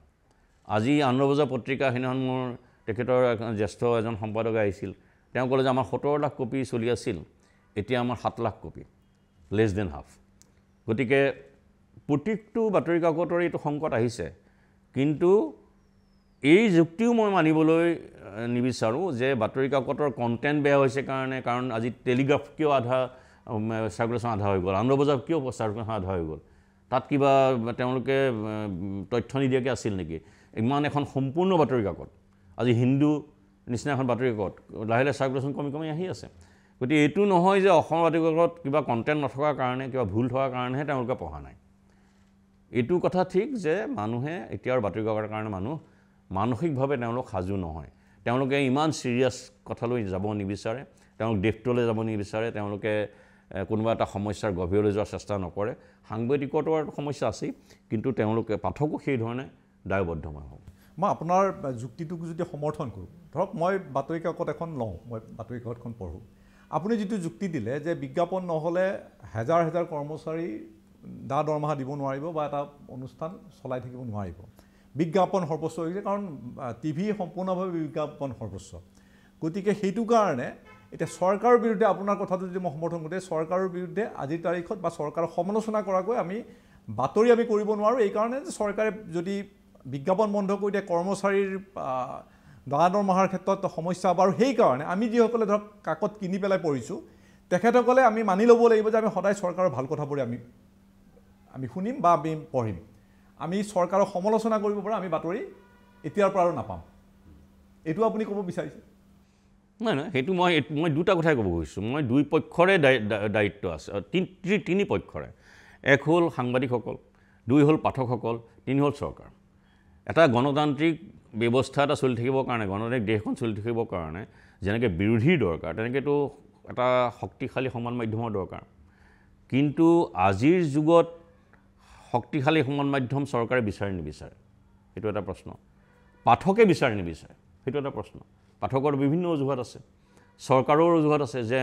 আজি আনন্দবজাৰ পত্ৰিকা সেইদিনাখন মোৰ তেখেতৰ জ্যেষ্ঠ এজন সম্পাদক আহিছিল তেওঁ ক'লে যে আমাৰ 17 লাখ কপি চলি আছিল এতিয়া আমাৰ 7 lakh copy less than half গতিকে প্ৰত্যেকটো বাতৰি কাকতৰে এইটো সংকট আহিছে কিন্তু এই যুক্তিও মই মানিবলৈ নিবিচাৰোঁ যে বাতৰি কাকতৰ কণ্টেণ্ট বেয়া হৈছে কাৰণ আজি টেলিগ্ৰাফ কিয় আধা চাৰ্কুলেশ্যন আধা হৈ গ'ল আনন্দবজাৰ কিয় চাৰ্কুলেশ্যন আধা হৈ গ'ল তাত কিবা তেওঁলোকে তথ্য নিদিয়াকৈ আছিল নেকি ইমান এখন সম্পূৰ্ণ বাতৰি কাকত আজি হিন্দু নিচিনা এখন বাতৰি কাকত লাহে লাহে চাৰ্কুলেশ্যন কমি আহি আছে গতিকে এইটো নহয় যে অসমৰ বাতৰি কাকত কিবা কণ্টেণ্ট নথকাৰ কাৰণে কিবা ভুল থকাৰ কাৰণেহে তেওঁলোকে পঢ়া নাই এইটো কথা ঠিক যে মানুহে এতিয়াৰ বাতৰি কাকতৰ কাৰণে মানসিকভাৱে তেওঁলোক সাজু নহয় তেওঁলোকে ইমান চিৰিয়াছ কথালৈ যাব নিবিচাৰে তেওঁলোক ডেপ্থলৈ যাব নিবিচাৰে তেওঁলোকে কোনোবা এটা সমস্যাৰ গভীৰলৈ যোৱাৰ চেষ্টা নকৰে সাংবাদিকতাৰ সমস্যা আছেই কিন্তু তেওঁলোকে পাঠকো সেই ধৰণে দায়বদ্ধ মই হওঁ মই আপোনাৰ যুক্তিটোক যদি সমৰ্থন কৰোঁ ধৰক মই বাতৰি কাকত এখন লওঁ মই বাতৰি কাকতখন পঢ়োঁ আপুনি যিটো যুক্তি দিলে যে বিজ্ঞাপন নহ'লে হাজাৰ হাজাৰ কৰ্মচাৰী দৰমহা দিব নোৱাৰিব বা এটা অনুষ্ঠান চলাই থাকিব নোৱাৰিব বিজ্ঞাপন সৰ্বস্ব হৈছে কাৰণ টিভি সম্পূৰ্ণভাৱে বিজ্ঞাপন সৰ্বস্ব গতিকে সেইটো কাৰণে এতিয়া চৰকাৰৰ বিৰুদ্ধে আপোনাৰ কথাটো যদি মই সমৰ্থন কৰোঁ চৰকাৰৰ বিৰুদ্ধে আজিৰ তাৰিখত বা চৰকাৰক সমালোচনা কৰাকৈ আমি বাতৰি কৰিব নোৱাৰোঁ এইকাৰণে যে চৰকাৰে যদি বিজ্ঞাপন বন্ধ কৰি দিয়ে কৰ্মচাৰীৰ দৰমহাৰ ক্ষেত্ৰত সমস্যা বাৰু সেইকাৰণে আমি যিসকলে ধৰক কাকত কিনি পেলাই পঢ়িছোঁ তেখেতসকলে আমি মানি ল'ব লাগিব যে আমি সদায় চৰকাৰৰ ভাল কথাবোৰে আমি শুনিম বা আমি পঢ়িম আমি চৰকাৰক সমালোচনা কৰিব পৰা আমি বাতৰি এতিয়াৰ পৰা আৰু নাপাম এইটো আপুনি ক'ব বিচাৰিছে নাই সেইটো মই দুটা কথাই ক'ব খুজিছোঁ মই দুই পক্ষৰে দায়িত্ব আছে তিনি পক্ষৰে এক হ'ল সাংবাদিকসকল দুই হ'ল পাঠকসকল তিনি হ'ল চৰকাৰ এটা গণতান্ত্ৰিক ব্যৱস্থা এটা চলি থাকিবৰ কাৰণে গণতান্ত্ৰিক দেশখন চলি থাকিবৰ কাৰণে যেনেকৈ বিৰোধীৰ দৰকাৰ তেনেকৈতো এটা শক্তিশালী সংবাদ মাধ্যমৰ দৰকাৰ কিন্তু আজিৰ যুগত শক্তিশালী সংবাদ মাধ্যম চৰকাৰে বিচাৰি নিবিচাৰে সেইটো এটা প্ৰশ্ন পাঠকে বিচাৰি নিবিচাৰে সেইটো এটা প্ৰশ্ন পাঠকৰ বিভিন্ন অজুহাত আছে চৰকাৰৰ অজুহাত আছে যে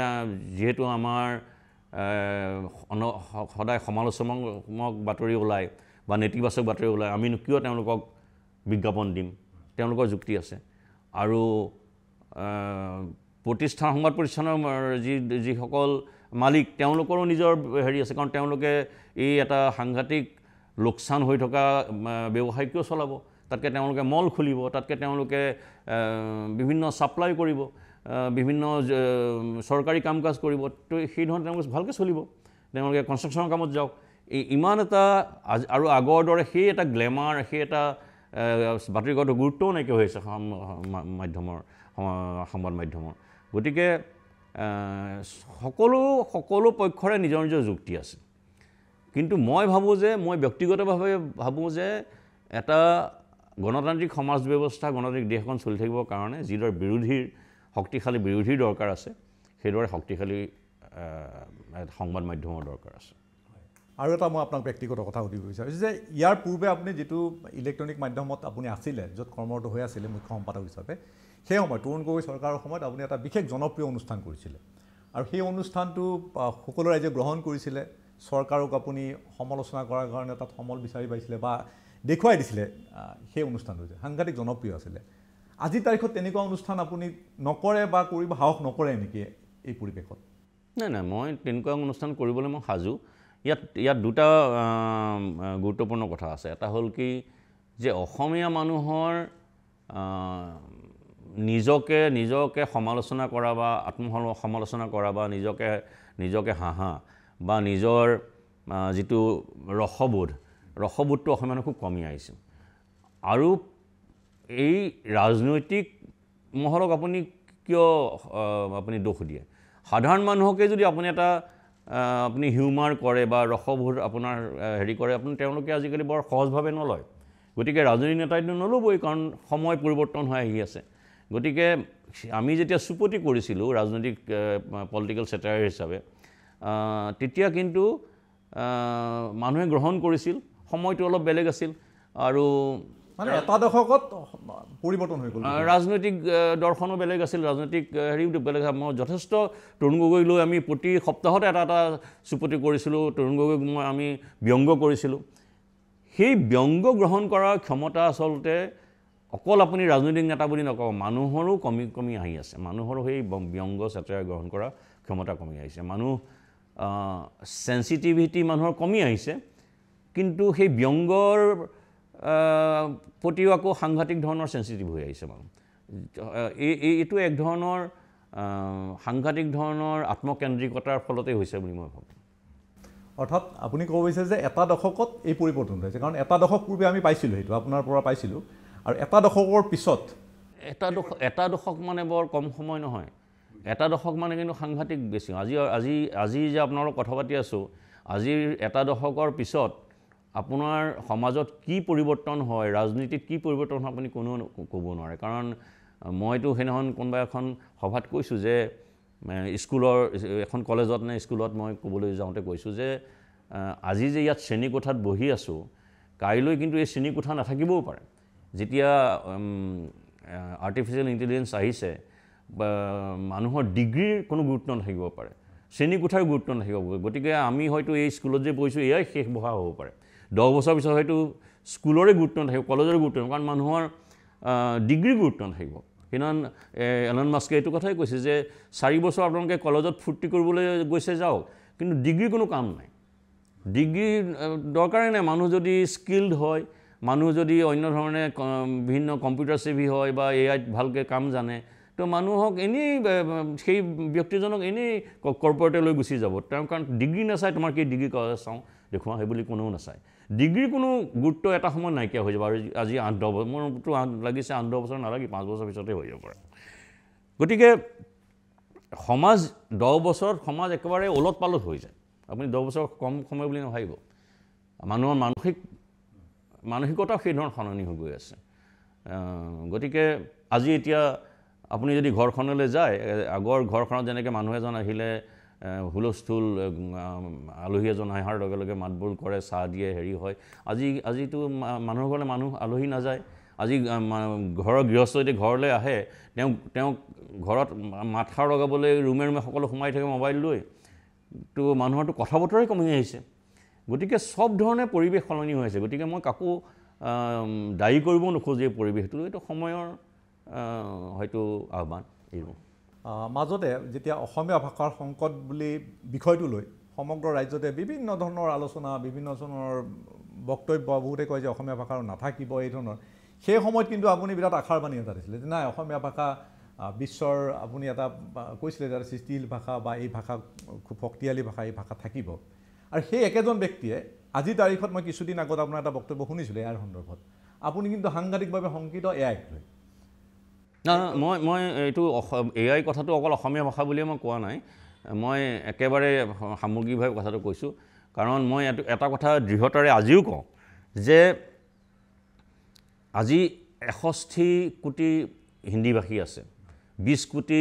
যিহেতু আমাৰ সদায় সমালোচনাত্মক বাতৰি ওলায় বা নেতিবাচক বাতৰি ওলায় আমিনো কিয় তেওঁলোকক বিজ্ঞাপন দিম তেওঁলোকৰ যুক্তি আছে আৰু সংবাদ প্ৰতিষ্ঠানৰ যিসকল মালিক তেওঁলোকৰো নিজৰ হেৰি আছে কাৰণ তেওঁলোকে এই এটা সাংঘাতিক লোকচান হৈ থকা ব্যৱসায় কিয় চলাব তাতকৈ তেওঁলোকে মল খুলিব তাতকৈ তেওঁলোকে বিভিন্ন ছাপ্লাই কৰিব বিভিন্ন চৰকাৰী কাম কাজ কৰিব তো সেই ধৰণে তেওঁলোকে ভালকৈ চলিব তেওঁলোকে কনষ্ট্ৰাকশ্যনৰ কামত যাওক ইমান এটা আৰু আগৰ দৰে সেই এটা গ্লেমাৰ সেই এটা বাতৰি কাকতৰ গুৰুত্বও নাইকিয়া হৈ আছে সংবাদ মাধ্যমৰ গতিকে সকলো পক্ষৰে নিজৰ নিজৰ যুক্তি আছে কিন্তু মই ব্যক্তিগতভাৱে ভাবোঁ যে এটা গণতান্ত্ৰিক সমাজ ব্যৱস্থা গণতান্ত্ৰিক দেশখন চলি থাকিবৰ কাৰণে যিদৰে শক্তিশালী বিৰোধীৰ দৰকাৰ আছে সেইদৰে শক্তিশালী সংবাদ মাধ্যমৰ দৰকাৰ আছে আৰু এটা মই আপোনাক ব্যক্তিগত কথা সুধিব বিচাৰিছোঁ যে ইয়াৰ পূৰ্বে আপুনি যিটো ইলেক্ট্ৰনিক মাধ্যমত আপুনি আছিলে য'ত কৰ্মৰত হৈ আছিলে মুখ্য সম্পাদক হিচাপে সেই সময়ত তৰুণ গগৈ চৰকাৰৰ সময়ত আপুনি এটা বিশেষ জনপ্ৰিয় অনুষ্ঠান কৰিছিলে আৰু সেই অনুষ্ঠানটো সকলো ৰাইজে গ্ৰহণ কৰিছিলে চৰকাৰক আপুনি সমালোচনা কৰাৰ কাৰণে তাত সমল বিচাৰি পাইছিলে বা দেখুৱাই দিছিলে সেই অনুষ্ঠানটো যে সাংঘাতিক জনপ্ৰিয় আছিলে আজিৰ তাৰিখত তেনেকুৱা অনুষ্ঠান আপুনি নকৰে বা কৰিব সাহস নকৰে নেকি এই পৰিৱেশত নাই নাই মই তেনেকুৱা অনুষ্ঠান কৰিবলৈ মই সাজু ইয়াত দুটা গুৰুত্বপূৰ্ণ কথা আছে এটা হ'ল কি যে অসমীয়া মানুহৰ নিজকে সমালোচনা কৰা বা সমালোচনা কৰা বা নিজকে হাঁহা বা নিজৰ যিটো ৰসবোধটো অসমীয়া মানুহ খুব কমি আহিছে আৰু এই ৰাজনৈতিক মহলক আপুনি কিয় আপুনি দোষ দিয়ে সাধাৰণ মানুহকে যদি আপুনি আপুনি হিউমাৰ কৰে বা ৰসবোধ আপোনাৰ হেৰি কৰে আপুনি তেওঁলোকে আজিকালি বৰ সহজভাৱে নলয় গতিকে ৰাজনৈতিক নেতাইতো নল'বই কাৰণ সময় পৰিৱৰ্তন হৈ আহি আছে গতিকে আমি যেতিয়া সুপতি কৰিছিলোঁ ৰাজনৈতিক পলিটিকেল চেটাৰ হিচাপে তেতিয়া কিন্তু মানুহে গ্ৰহণ কৰিছিল সময়টো অলপ বেলেগ আছিল আৰু মানে এটা দশকত পৰিৱৰ্তন হৈ গ'ল ৰাজনৈতিক দৰ্শনো বেলেগ আছিল ৰাজনৈতিক হেৰিও বেলেগ মই যথেষ্ট তৰুণ গগৈ লৈ আমি প্ৰতি সপ্তাহতে এটা সুপতি কৰিছিলোঁ তৰুণ গগৈক আমি ব্যংগ কৰিছিলোঁ সেই ব্যংগ গ্ৰহণ কৰাৰ ক্ষমতা আচলতে অকল আপুনি ৰাজনৈতিক নেতা বুলি নকওঁ মানুহৰো কমি আহি আছে মানুহৰো সেই ব্যংগ চেটাৰ গ্ৰহণ কৰা ক্ষমতা কমি আহিছে মানুহ সেন্সিটিভিটি মানুহৰ কমি আহিছে কিন্তু সেই ব্যংগৰ প্ৰতিও আকৌ সাংঘাতিক ধৰণৰ সেন্সিটিভ হৈ আহিছে মানুহ এইটো এক ধৰণৰ সাংঘাতিক ধৰণৰ আত্মকেন্দ্ৰিকতাৰ ফলতে হৈছে বুলি মই ভাবোঁ অৰ্থাৎ আপুনি ক'ব বিচাৰে যে এটা দশকত এই পৰিৱৰ্তন হৈছে কাৰণ এটা দশক পূৰ্বে আমি পাইছিলোঁ সেইটো আপোনাৰ পৰা পাইছিলোঁ আৰু এটা দশকৰ পিছত এটা দশক মানে বৰ কম সময় নহয় এটা দশক মানে কিন্তু সাংঘাতিক বেছি আজি যে আপোনালোক কথা পাতি আছোঁ আজিৰ এটা দশকৰ পিছত আপোনাৰ সমাজত কি পৰিৱৰ্তন হয় ৰাজনীতিত কি পৰিৱৰ্তন হয় আপুনি কোনো ক'ব নোৱাৰে কাৰণ মইতো সেইদিনাখন কোনোবা এখন সভাত কৈছোঁ যে স্কুলৰ এখন কলেজত নে স্কুলত মই ক'বলৈ যাওঁতে কৈছোঁ যে আজি যে ইয়াত শ্ৰেণীকোঠাত বহি আছোঁ কাইলৈ কিন্তু এই শ্ৰেণীকোঠা নাথাকিবও পাৰে যেতিয়া আৰ্টিফিচিয়েল ইণ্টেলিজেঞ্চ আহিছে মানুহৰ ডিগ্ৰীৰ কোনো গুৰুত্ব নাথাকিব পাৰে শ্ৰেণীকোঠাৰ গুৰুত্ব নাথাকিব গতিকে আমি হয়তো এই স্কুলত যে পঢ়িছোঁ এয়াই শেষ বহা হ'ব পাৰে 10 বছৰ পিছত হয়তো স্কুলৰে গুৰুত্ব নাথাকিব কলেজৰে গুৰুত্ব নাথাকিব কাৰণ মানুহৰ ডিগ্ৰীৰ গুৰুত্ব নাথাকিব সেইদিনাখন এলন মাস্কে এইটো কথাই কৈছে যে 4 বছৰ আপোনালোকে কলেজত ফূৰ্তি কৰিবলৈ গৈছে যাওক কিন্তু ডিগ্ৰীৰ কোনো কাম নাই ডিগ্ৰী দৰকাৰেই নাই মানুহ যদি স্কিল্ড হয় মানুহ যদি অন্য ধৰণে বিভিন্ন কম্পিউটাৰ চেভি হয় বা এআইত ভালকৈ কাম জানে তো মানুহক এনেই সেই ব্যক্তিজনক এনেই কৰ্পৰেটে লৈ গুচি যাব তেওঁ কাৰণ ডিগ্ৰী নাচায় তোমাৰ কি ডিগ্ৰী চাওঁ দেখুওৱা সেই বুলি কোনেও নাচায় ডিগ্ৰীৰ কোনো গুৰুত্ব এটা সময় নাইকিয়া হৈ যাব আৰু আজি 8-10 বছৰ মোৰতো লাগিছে 8-10 বছৰ নালাগি 5 বছৰ পিছতে হৈ যাব পাৰে গতিকে সমাজ 10 বছৰত সমাজ একেবাৰে ওলট পালট হৈ যায় আপুনি 10 বছৰ কম সময় বুলি নাভাবিব মানুহৰ মানসিকতাও সেই ধৰণৰ সলনি হৈ গৈ আছে গতিকে আজি এতিয়া আপুনি যদি ঘৰখনলৈ যায় আগৰ ঘৰখনত যেনেকৈ মানুহ এজন আহিলে হুলস্থুল আলহী এজন অহাৰ লগে লগে মাতবোল কৰে চাহ দিয়ে হেৰি হয় আজিতো মানুহৰ ঘৰলৈ মানুহ আলহী নাযায় আজি ঘৰৰ গৃহস্থ যদি ঘৰলৈ আহে তেওঁ ঘৰত মাতষাৰ লগাবলৈ ৰুমে সকলো সোমাই থাকে মোবাইল লৈ তো মানুহৰতো কথা বতৰাই কমি আহিছে গতিকে সব ধৰণে পৰিৱেশ সলনি হৈ আছে গতিকে মই কাকো দায়ী কৰিব নোখোজো এই পৰিৱেশটো এইটো সময়ৰ হয়তো আহ্বান এইবোৰ মাজতে যেতিয়া অসমীয়া ভাষাৰ সংকট বুলি বিষয়টো লৈ সমগ্ৰ ৰাজ্যতে বিভিন্ন ধৰণৰ আলোচনা বিভিন্ন ধৰণৰ বক্তব্য বহুতে কয় যে অসমীয়া ভাষা নাথাকিব এই ধৰণৰ সেই সময়ত কিন্তু আপুনি বিৰাট আশাৰ বাণী এটা দিছিলে যে নাই অসমীয়া ভাষা বিশ্বৰ আপুনি এটা কৈছিলে যে সৃষ্টিশীল ভাষা বা এই ভাষা খুব শক্তিশালী ভাষা এই ভাষা থাকিব আৰু সেই একেজন ব্যক্তিয়ে আজি তাৰিখত মই কিছুদিন আগত আপোনাৰ এটা বক্তব্য শুনিছিলোঁ ইয়াৰ সন্দৰ্ভত আপুনি কিন্তু সাংঘাতিকভাৱে শংকিত এআইক লৈ মই এইটো এআই কথাটো অকল অসমীয়া ভাষা বুলিয়ে মই কোৱা নাই মই একেবাৰে সামগ্ৰিকভাৱে কথাটো কৈছোঁ কাৰণ মই এটা কথা দৃঢ়তাৰে আজিও কওঁ যে আজি 61 কোটি হিন্দীভাষী আছে 20 কোটি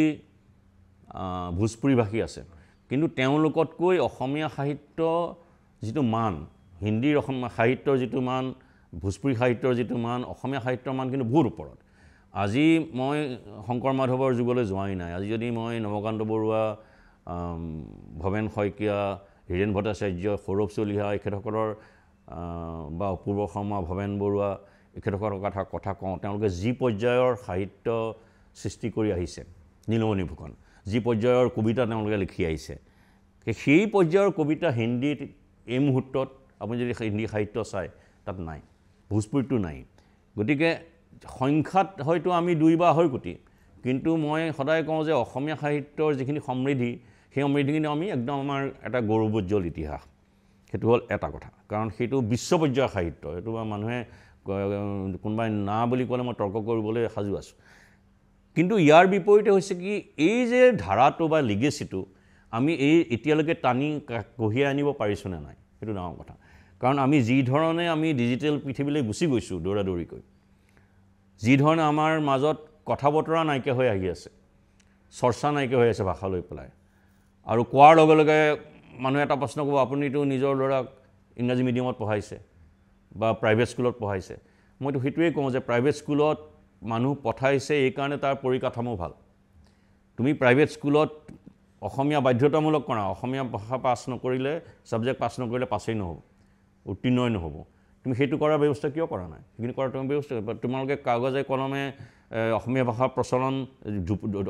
ভোজপুৰীভাষী আছে কিন্তু তেওঁলোকতকৈ অসমীয়া সাহিত্য যিটো মান, হিন্দীৰ সাহিত্যৰ যিটো মান, ভোজপুৰী সাহিত্যৰ যিটো মান, অসমীয়া সাহিত্যৰ মান কিন্তু বহুত ওপৰত। আজি মই শংকৰ মাধৱৰ যুগলৈ যোৱাই নাই। আজি যদি মই নৱকান্ত বৰুৱা, ভৱেন শইকীয়া, হীৰেণ ভট্টাচাৰ্য, সৌৰভ চলিহা এখেতসকলৰ বা অপূৰ্ব শৰ্মা, ভৱেন বৰুৱা এখেতসকলৰ কথা কওঁ, তেওঁলোকে যি পৰ্যায়ৰ সাহিত্য সৃষ্টি কৰি আহিছে, নীলমণি ফুকন, যি পৰ্যায়ৰ কবিতা তেওঁলোকে লিখি আহিছে, সেই পৰ্যায়ৰ কবিতা হিন্দীত এই মুহূৰ্তত আপুনি যদি হিন্দী সাহিত্য চায় তাত নাই, ভোজপুৰীটো নাই। গতিকে সংখ্যাত হয়তো আমি 2 বা 2.5 কোটি, কিন্তু মই সদায় কওঁ যে অসমীয়া সাহিত্যৰ যিখিনি সমৃদ্ধি, সেই সমৃদ্ধিখিনি আমি একদম আমাৰ এটা গৌৰৱোজ্জ্বল ইতিহাস। সেইটো হ'ল এটা কথা, কাৰণ সেইটো বিশ্ব পৰ্যায়ৰ সাহিত্য। সেইটো মানুহে কোনোবাই না বুলি ক'লে মই তৰ্ক কৰিবলৈ সাজু আছোঁ। কিন্তু ইয়াৰ বিপৰীতে হৈছে কি, এই যে ধাৰাটো বা লিগেচিটো আমি এতিয়ালৈকে টানি কঢ়িয়াই আনিব পাৰিছোঁ নে নাই, সেইটো ডাঙৰ কথা। কাৰণ আমি যি ধৰণে আমি ডিজিটেল পৃথিৱীলৈ গুচি গৈছোঁ দৌৰাদৌৰিকৈ, যি ধৰণে আমাৰ মাজত কথা বতৰা নাইকিয়া হৈ আহি আছে, চৰ্চা নাইকিয়া হৈ আছে ভাষা লৈ পেলাই, আৰু কোৱাৰ লগে লগে মানুহে এটা প্ৰশ্ন ক'ব, আপুনিতো নিজৰ ল'ৰাক ইংৰাজী মিডিয়ামত পঢ়াইছে বা প্ৰাইভেট স্কুলত পঢ়াইছে। মইতো সেইটোৱে কওঁ যে প্ৰাইভেট স্কুলত মানুহ পঠাইছে এইকাৰণে তাৰ পৰিকাঠামো ভাল। তুমি প্ৰাইভেট স্কুলত অসমীয়া বাধ্যতামূলক কৰা, অসমীয়া ভাষা পাছ নকৰিলে, ছাবজেক্ট পাছ নকৰিলে পাছেই নহ'ব, উত্তীৰ্ণই নহ'ব। তুমি সেইটো কৰাৰ ব্যৱস্থা কিয় কৰা নাই? সেইখিনি কৰাৰ তুমি ব্যৱস্থা, তোমালোকে কাগজে কলমে অসমীয়া ভাষাৰ প্ৰচলন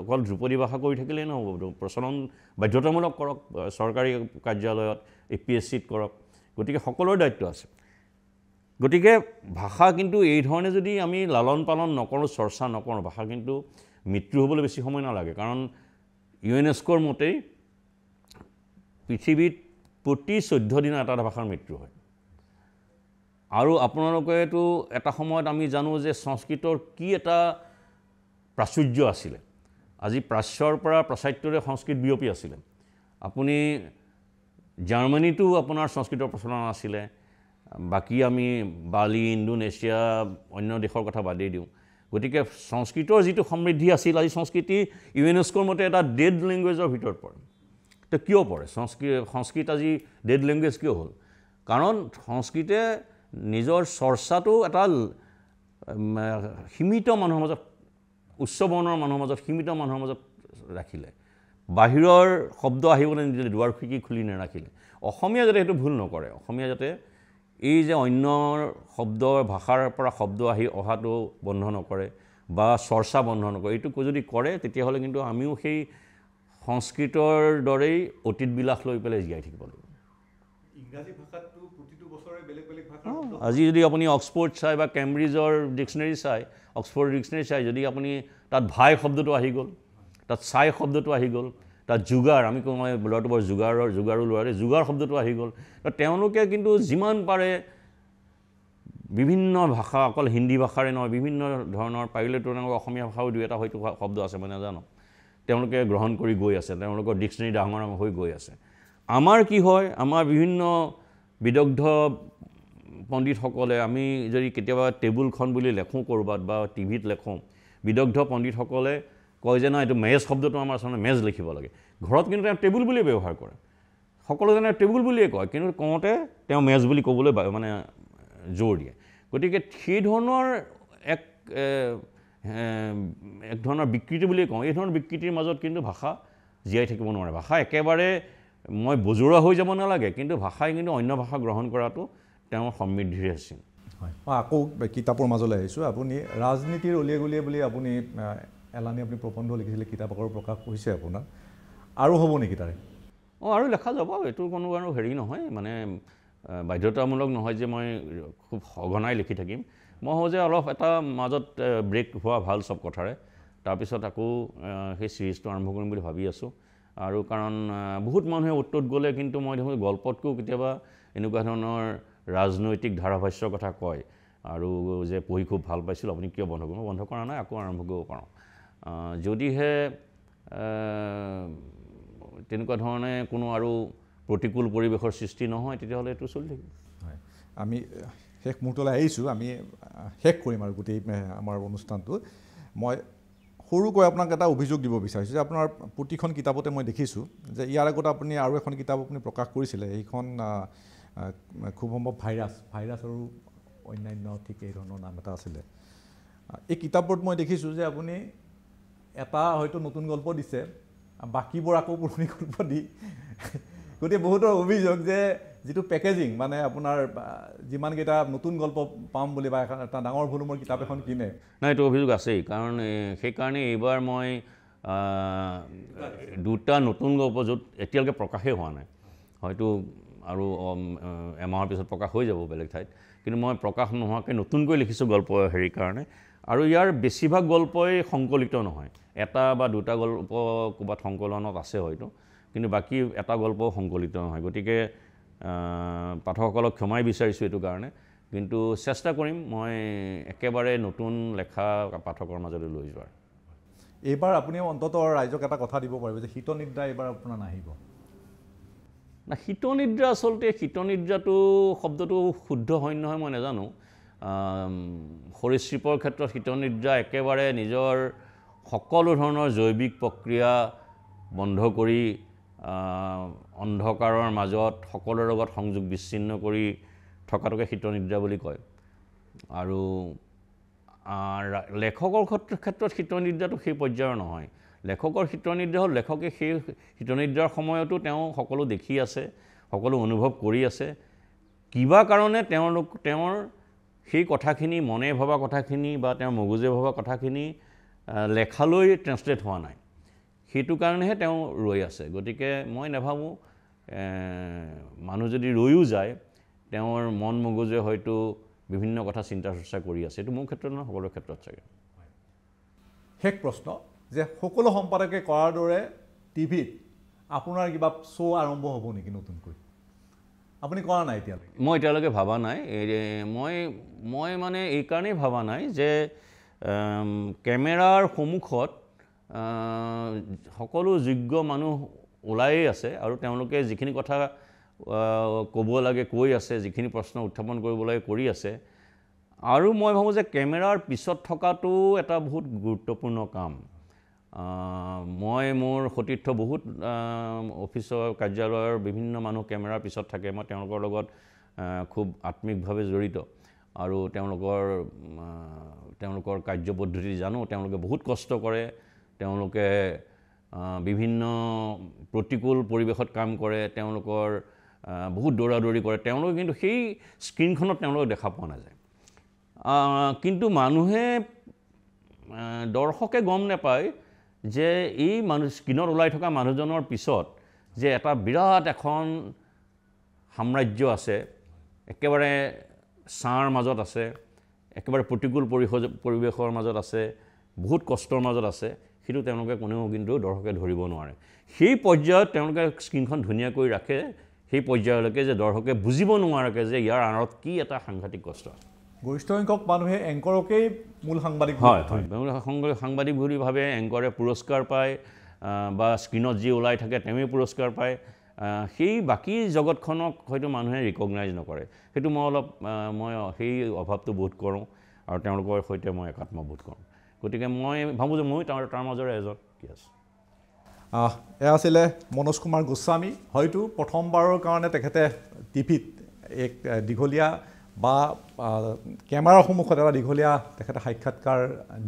অকল ধ্ৰুপদী ভাষা কৰি থাকিলেই নহ'ব, প্ৰচলন বাধ্যতামূলক কৰক, চৰকাৰী কাৰ্যালয়ত, APSCত কৰক। গতিকে সকলোৰে দায়িত্ব আছে। গতিকে ভাষা কিন্তু এই ধৰণে যদি আমি লালন পালন নকৰোঁ, চৰ্চা নকৰোঁ, ভাষা কিন্তু মৃত্যু হ'বলৈ বেছি সময় নালাগে। কাৰণ ইউনেস্কোৰ মতেই পৃথিৱীত প্ৰতি 14 দিনত এটা ভাষাৰ মৃত্যু হয়। আৰু আপোনালোকেতো এটা সময়ত আমি জানো যে সংস্কৃতৰ কি এটা প্ৰাচুৰ্য আছিলে। আজি প্ৰাচ্যৰ পৰা প্ৰাচাত্যৰে সংস্কৃত বিয়পি আছিলে। আপুনি জাৰ্মানীতো আপোনাৰ সংস্কৃতৰ প্ৰচলন আছিলে। বাকী আমি বালি, ইণ্ডোনেছিয়া, অন্য দেশৰ কথা বাদেই দিওঁ। গতিকে সংস্কৃতৰ যিটো সমৃদ্ধি আছিল, আজি সংস্কৃতি ইউনেস্কোৰ মতে এটা ডেড লেংগুৱেজৰ ভিতৰত পৰে। তো কিয় পৰে? সংস্কৃত আজি ডেড লেংগুৱেজ কিয় হ'ল? কাৰণ সংস্কৃতে নিজৰ চৰ্চাটো এটা সীমিত মানুহৰ মাজত, উচ্চ বৰ্ণৰ মানুহৰ মাজত, সীমিত মানুহৰ মাজত ৰাখিলে। বাহিৰৰ শব্দ আহিবলৈ নিদিলে, দুৱাৰ খিৰিকী খুলি নাৰাখিলে। অসমীয়া যাতে সেইটো ভুল নকৰে, অসমীয়া যাতে এই যে অন্য শব্দৰ ভাষাৰ পৰা শব্দ আহি অহাটো বন্ধ নকৰে বা চৰ্চা বন্ধ নকৰে, এইটো যদি কৰে তেতিয়াহ'লে কিন্তু আমিও সেই সংস্কৃতৰ দৰেই অতীত বিলাস লৈ পেলাই জীয়াই থাকিব লাগিব। ইংৰাজী ভাষাটো প্ৰতিটো বছৰে বেলেগ বেলেগ ভাষা। আজি যদি আপুনি অক্সফৰ্ড চাই বা কেম্ব্ৰিজৰ ডিক্সনেৰী চাই, অক্সফৰ্ড ডিক্সনেৰী চাই, যদি আপুনি তাত ভাই শব্দটো আহি গ'ল, তাত চাই শব্দটো আহি গ'ল, তাত যোগাৰ, আমি কওঁ ল'ৰাটো বৰ যোগাৰো ল'ৰাৰে যোগাৰ শব্দটো আহি গ'ল। তেওঁলোকে কিন্তু যিমান পাৰে বিভিন্ন ভাষা, অকল হিন্দী ভাষাৰে নহয়, বিভিন্ন ধৰণৰ, পাৰিলেতো তেওঁলোকৰ অসমীয়া ভাষাও 2 এটা হয়তো শব্দ আছে, মই নাজানো, তেওঁলোকে গ্ৰহণ কৰি গৈ আছে, তেওঁলোকৰ ডিক্সনেৰী ডাঙৰ হৈ গৈ আছে। আমাৰ কি হয়, আমাৰ বিভিন্ন বিদগ্ধ পণ্ডিতসকলে, আমি যদি কেতিয়াবা টেবুলখন বুলি লেখোঁ ক'ৰবাত বা টিভিত লেখোঁ, বিদগ্ধ পণ্ডিতসকলে কয় যে না এইটো মেজ শব্দটো আমাৰ আচলতে মেজ লিখিব লাগে। ঘৰত কিন্তু তেওঁ টেবুল বুলিয়ে ব্যৱহাৰ কৰে, সকলোজনে টেবুল বুলিয়ে কয়, কিন্তু কওঁতে তেওঁ মেজ বুলি ক'বলৈ মানে জোৰ দিয়ে। গতিকে সেই ধৰণৰ এক ধৰণৰ বিকৃতি বুলিয়ে কওঁ। এই ধৰণৰ বিকৃতিৰ মাজত কিন্তু ভাষা জীয়াই থাকিব নোৱাৰে। ভাষা একেবাৰে মই বজৰুৱা হৈ যাব নালাগে, কিন্তু ভাষাই কিন্তু অন্য ভাষা গ্ৰহণ কৰাটো তেওঁৰ সমৃদ্ধিৰে চিন। হয়, মই আকৌ কিতাপৰ মাজলৈ আহিছোঁ। আপুনি ৰাজনীতিৰ অলিয়ে গলিয়ে বুলি আপুনি এলানি আপুনি প্ৰবন্ধ লিখিছিলে, কিতাপ আকাৰত প্ৰকাশ হৈছে আপোনাৰ, আৰু হ'ব নেকি তাৰে? আৰু লেখা যাব, এইটো কোনো আৰু হেৰি নহয়, মানে বাধ্যতামূলক নহয় যে মই খুব সঘনাই লিখি থাকিম। মই ভাবোঁ যে অলপ এটা মাজত ব্ৰেক হোৱা ভাল চব কথাৰে, তাৰপিছত আকৌ সেই চিৰিজটো আৰম্ভ কৰিম বুলি ভাবি আছোঁ। আৰু কাৰণ বহুত মানুহে উত্তৰত গ'লে কিন্তু মই দেখোঁ গল্পতকৈও কেতিয়াবা এনেকুৱা ধৰণৰ ৰাজনৈতিক ধাৰাভাষ্যৰ কথা কয়, আৰু যে পঢ়ি খুব ভাল পাইছিলোঁ, আপুনি কিয় বন্ধ কৰিব? বন্ধ কৰা নাই, আকৌ আৰম্ভ কৰিব পাৰোঁ। যদিহে তেনেকুৱা ধৰণে কোনো আৰু প্ৰতিকূল পৰিৱেশৰ সৃষ্টি নহয়, তেতিয়াহ'লে এইটো চলি থাকিব। হয়, আমি শেষ মুহূৰ্তলৈ আহিছোঁ, আমি শেষ কৰিম আৰু গোটেই আমাৰ অনুষ্ঠানটো। মই সৰুকৈ আপোনাক এটা অভিযোগ দিব বিচাৰিছোঁ যে আপোনাৰ প্ৰতিখন কিতাপতে মই দেখিছোঁ যে ইয়াৰ আগত আপুনি আৰু এখন কিতাপ আপুনি প্ৰকাশ কৰিছিলে, সেইখন খুব সম্ভৱ ভাইৰাছ আৰু অন্যান্য ঠিক এই ধৰণৰ নাম এটা আছিলে। এই কিতাপবোৰত মই দেখিছোঁ যে আপুনি এটা হয়তো নতুন গল্প দিছে, বাকীবোৰ আকৌ পুৰণি গল্প দি, গতিকে বহুতৰ অভিযোগ যে যিটো পেকেজিং মানে আপোনাৰ যিমানকেইটা নতুন গল্প পাম বুলি বা এটা ডাঙৰ ভলিউমৰ কিতাপ এখন কিনে। নাই, এইটো অভিযোগ আছেই, কাৰণ সেইকাৰণে এইবাৰ মই দুটা নতুন গল্প য'ত এতিয়ালৈকে প্ৰকাশেই হোৱা নাই, হয়তো আৰু এমাহৰ পিছত প্ৰকাশ হৈ যাব বেলেগ ঠাইত, কিন্তু মই প্ৰকাশ নোহোৱাকৈ নতুনকৈ লিখিছোঁ গল্প হেৰিৰ কাৰণে। আৰু ইয়াৰ বেছিভাগ গল্পই সংকলিত নহয়, এটা বা দুটা গল্প ক'ৰবাত সংকলনত আছে হয়তো, কিন্তু বাকী এটা গল্পও সংকলিত নহয়। গতিকে পাঠকসকলক ক্ষমাই বিচাৰিছোঁ এইটো কাৰণে, কিন্তু চেষ্টা কৰিম মই একেবাৰে নতুন লেখা পাঠকৰ মাজলৈ লৈ যোৱাৰ। এইবাৰ আপুনি অন্ততঃ ৰাইজক এটা কথা দিব পাৰিব যে শীতনিদ্ৰা এইবাৰ আপোনাৰ নাহিব? না, শীতনিদ্ৰা আচলতে শীতনিদ্ৰাটো শব্দটো শুদ্ধ হয় নহয় মই নাজানো। সৰীসৃপৰ ক্ষেত্ৰত শীতনিদ্ৰা একেবাৰে নিজৰ সকলো ধৰণৰ জৈৱিক প্ৰক্ৰিয়া বন্ধ কৰি অন্ধকাৰৰ মাজত সকলোৰে লগত সংযোগ বিচ্ছিন্ন কৰি থকাটোকে শীতনিদ্ৰা বুলি কয়। আৰু লেখকৰ ক্ষেত্ৰত শীতনিদ্ৰাটো সেই পৰ্যায়ৰ নহয়। লেখকৰ শীতনিদ্ৰা হ'ল লেখকে সেই শীতনিদ্ৰাৰ সময়তো তেওঁ সকলো দেখি আছে, সকলো অনুভৱ কৰি আছে, কিবা কাৰণে তেওঁৰ সেই কথাখিনি মনে ভবা কথাখিনি বা তেওঁৰ মগজুৱে ভবা কথাখিনি লেখালৈ ট্ৰেন্সলেট হোৱা নাই, সেইটো কাৰণেহে তেওঁ ৰৈ আছে। গতিকে মই নাভাবোঁ মানুহ যদি ৰৈও যায় তেওঁৰ মন মগজুৱে হয়তো বিভিন্ন কথা চিন্তা চৰ্চা কৰি আছে, এইটো মোৰ ক্ষেত্ৰত নহয়, সকলোৰে ক্ষেত্ৰত চাগে। শেষ প্ৰশ্ন যে সকলো সম্পাদকে কৰাৰ দৰে টিভিত আপোনাৰ কিবা শ্ব' আৰম্ভ হ'ব নেকি নতুনকৈ? আপুনি কৰা নাই এতিয়ালৈকে? মই এতিয়ালৈকে ভবা নাই। মই মানে এইকাৰণেই ভবা নাই যে কেমেৰাৰ সন্মুখত সকলো যোগ্য মানুহ ওলায়েই আছে আৰু তেওঁলোকে যিখিনি কথা ক'ব লাগে কৈ আছে, যিখিনি প্ৰশ্ন উত্থাপন কৰিব লাগে কৰি আছে। আৰু মই ভাবোঁ যে কেমেৰাৰ পিছত থকাটো এটা বহুত গুৰুত্বপূৰ্ণ কাম। মই মোৰ সতীৰ্থ বহুত অফিচৰ কাৰ্যালয়ৰ বিভিন্ন মানুহ কেমেৰাৰ পিছত থাকে, মই তেওঁলোকৰ লগত খুব আত্মিকভাৱে জড়িত আৰু তেওঁলোকৰ কাৰ্যপদ্ধতি জানো। তেওঁলোকে বহুত কষ্ট কৰে, তেওঁলোকে বিভিন্ন প্ৰতিকূল পৰিৱেশত কাম কৰে, তেওঁলোকৰ বহুত দৌৰা দৌৰি কৰে, তেওঁলোকে কিন্তু সেই স্ক্ৰীণখনত তেওঁলোকক দেখা পোৱা নাযায়। কিন্তু দৰ্শকে গম নাপায় যে এই স্ক্ৰীণত ওলাই থকা মানুহজনৰ পিছত যে এটা বিৰাট এখন সাম্ৰাজ্য আছে, একেবাৰে ছাঁৰ মাজত আছে, একেবাৰে প্ৰতিকূল পৰিৱেশৰ মাজত আছে, বহুত কষ্টৰ মাজত আছে, সেইটো তেওঁলোকে কোনেও কিন্তু দৰ্শকে ধৰিব নোৱাৰে। সেই পৰ্যায়ত তেওঁলোকে স্ক্ৰীণখন ধুনীয়াকৈ ৰাখে, সেই পৰ্যায়লৈকে যে দৰ্শকে বুজিব নোৱাৰাকৈ যে ইয়াৰ আঁৰত কি এটা সাংঘাতিক কষ্ট আছে। গৰিষ্ঠ সংখ্যক মানুহে এংকৰকেই মূল সাংবাদিক সাংবাদিক বুলি ভাবে, এংকৰে পুৰস্কাৰ পায় বা স্ক্ৰীণত যি ওলাই থাকে তেওঁৱেই পুৰস্কাৰ পায়। সেই বাকী জগতখনক হয়তো মানুহে ৰিকগনাইজ নকৰে। সেইটো মই সেই অভাৱটো বোধ কৰোঁ আৰু তেওঁলোকৰ সৈতে মই একাত্ম বোধ কৰোঁ। গতিকে মই ভাবোঁ যে মই তাৰ মাজৰে এজন কি আছে। এয়া আছিলে মনোজ কুমাৰ গোস্বামী। হয়তো প্ৰথমবাৰৰ কাৰণে তেখেতে টিভিত এক দীঘলীয়া বা কেমেৰাৰ সন্মুখত এটা দীঘলীয়া তেখেতে সাক্ষাৎকাৰ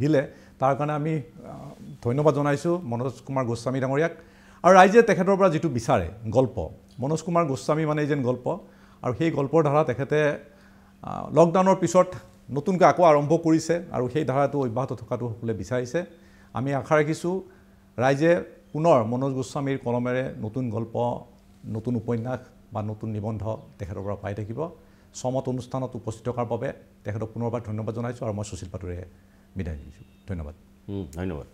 দিলে, তাৰ কাৰণে আমি ধন্যবাদ জনাইছোঁ মনোজ কুমাৰ গোস্বামী ডাঙৰীয়াক। আৰু ৰাইজে তেখেতৰ পৰা যিটো বিচাৰে গল্প, মনোজ কুমাৰ গোস্বামী মানে যেন গল্প, আৰু সেই গল্পৰ ধাৰা তেখেতে লকডাউনৰ পিছত নতুনকৈ আকৌ আৰম্ভ কৰিছে আৰু সেই ধাৰাটো অব্যাহত থকাটো সকলোৱে বিচাৰিছে। আমি আশা ৰাখিছোঁ ৰাইজে পুনৰ মনোজ গোস্বামীৰ কলমেৰে নতুন গল্প, নতুন উপন্যাস বা নতুন নিবন্ধ তেখেতৰ পৰা পাই থাকিব। সমত অনুষ্ঠানত উপস্থিত থকাৰ বাবে তেখেতক পুনৰবাৰ ধন্যবাদ জনাইছোঁ আৰু মই সুশীল পাটোৰে বিদায় দিছোঁ। ধন্যবাদ। ধন্যবাদ।